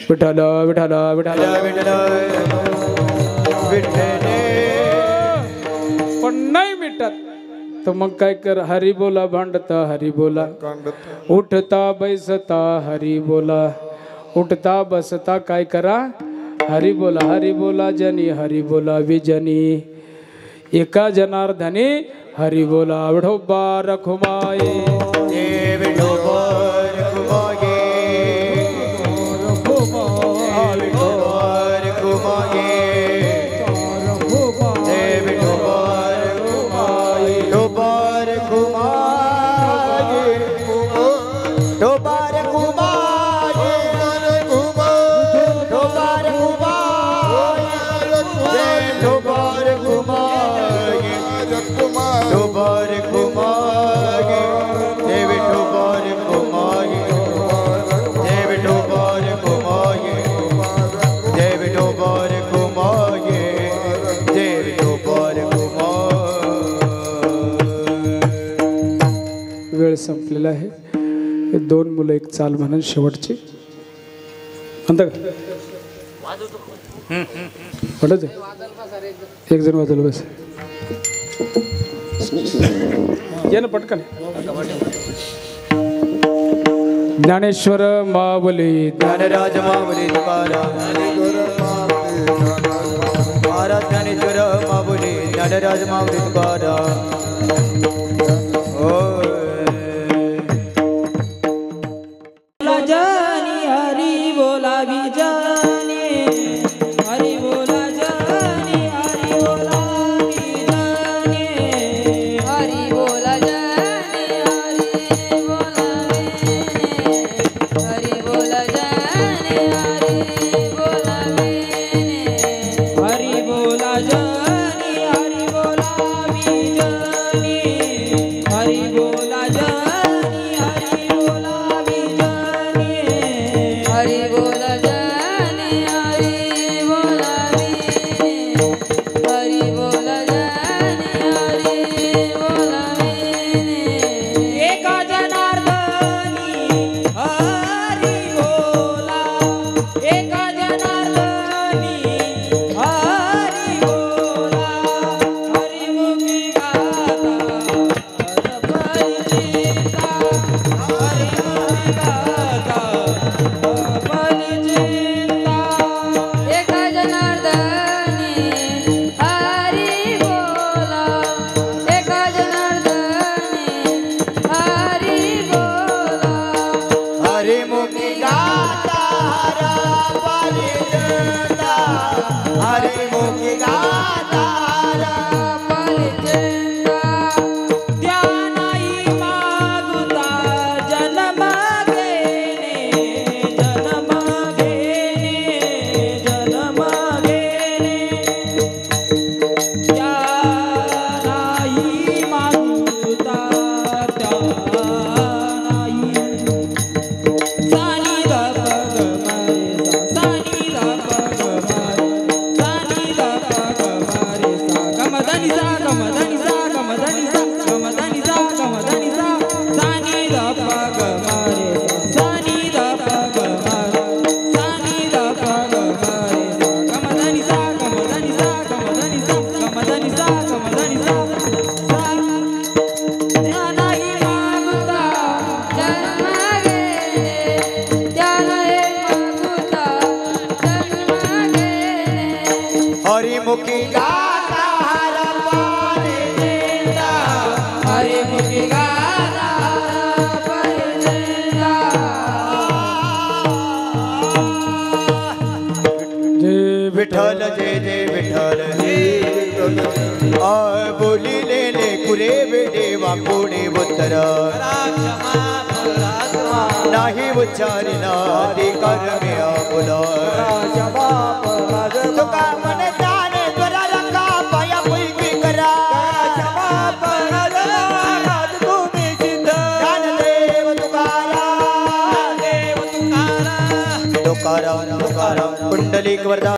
B: विठाला विठाला विठाला विठाला. पण नाही मिटत. तर मग काय कर, हरी बोला भांडता हरी बोला, उठता बैसता हरी बोला, उठता बसता काय करा, हरी बोला जनी हरी बोला विजनी, एका जनार्दनी हरी बोला विठोबा रखुमाये,
A: विठोबा रखुमाये,
B: वेळ संपलेला आहे. हे दोन मुलं एक चाल म्हणून शेवटची म्हणता का वाटत एक जण वाजवलं बस ये ना पटकन. ज्ञानेश्वर माऊली
A: ज्ञानराज माऊली तुकाराम, महाराज ज्ञानेश्वर माऊली ज्ञानराज माऊली तुकाराम.
C: जानी हरी बोला विजानी, हरी बोला जानी हरी बोला विजानी,
D: हरी बोला जानी हरी बोला वेने, हरी बोला जानी हरी बोला वेने,
C: हरी बोला जानी हरी बोला विजानी, हरी बोला जानी हरी बोला विजानी,
D: हरी बोला जानी हरी बोला वेने, हरी बोला जानी हरी बोला वेने,
C: एका जनार्दनी हरी बोला, एका जनार्दनी हरी बोला, हरी मुखी गाता हरी चिंता, हरी मुखी गाता हरी चिंता.
D: एका जनार्दनी हरी बोला, एका जनार्दनी हरी बोला,
A: हरि मुखी गाता हरा पाली देता, हरि मुखी गाता हरा
D: पालिचंदा.
C: ध्यानाई मागुता जन्म घेणे, जन्म घेणे, जन्म घेणे. ध्यानाई मागुता ध्यानाई. सानी द पग मारे सा, सानी द पग मारे, सानी द पग मारे सा, गमधनी सा, गमधनी सा, गमधनी सा, गमधनी सा, गमधनी सा, सानी द पग मारे सा, सानी द पग मारे, सानी द पग मारे सा, गमधनी सा, गमधनी सा, गमधनी सा, गमधनी सा, गमधनी सा, सा. ध्यानाई मागुता
D: जन्म घेणे, ध्यान हे मागुता जन्म घेणे,
A: हरि मुखी गाता हरा पाली देता,
C: हरी मुखी गाता
D: पालिचंदा.
B: जय
A: विठ्ठल जय जय विठ्ठल आ बोली ले कुरे देवा कोणी उत्तर नाही उच्चारिना ते कर मी बोला. तुका मन जाणे त्वरा रंगा पाया पैकी करा, तुम्ही सिद्ध ज्ञानदेव तुकाराम, तुकाराम तुकाराम पुंडलिक वरदा.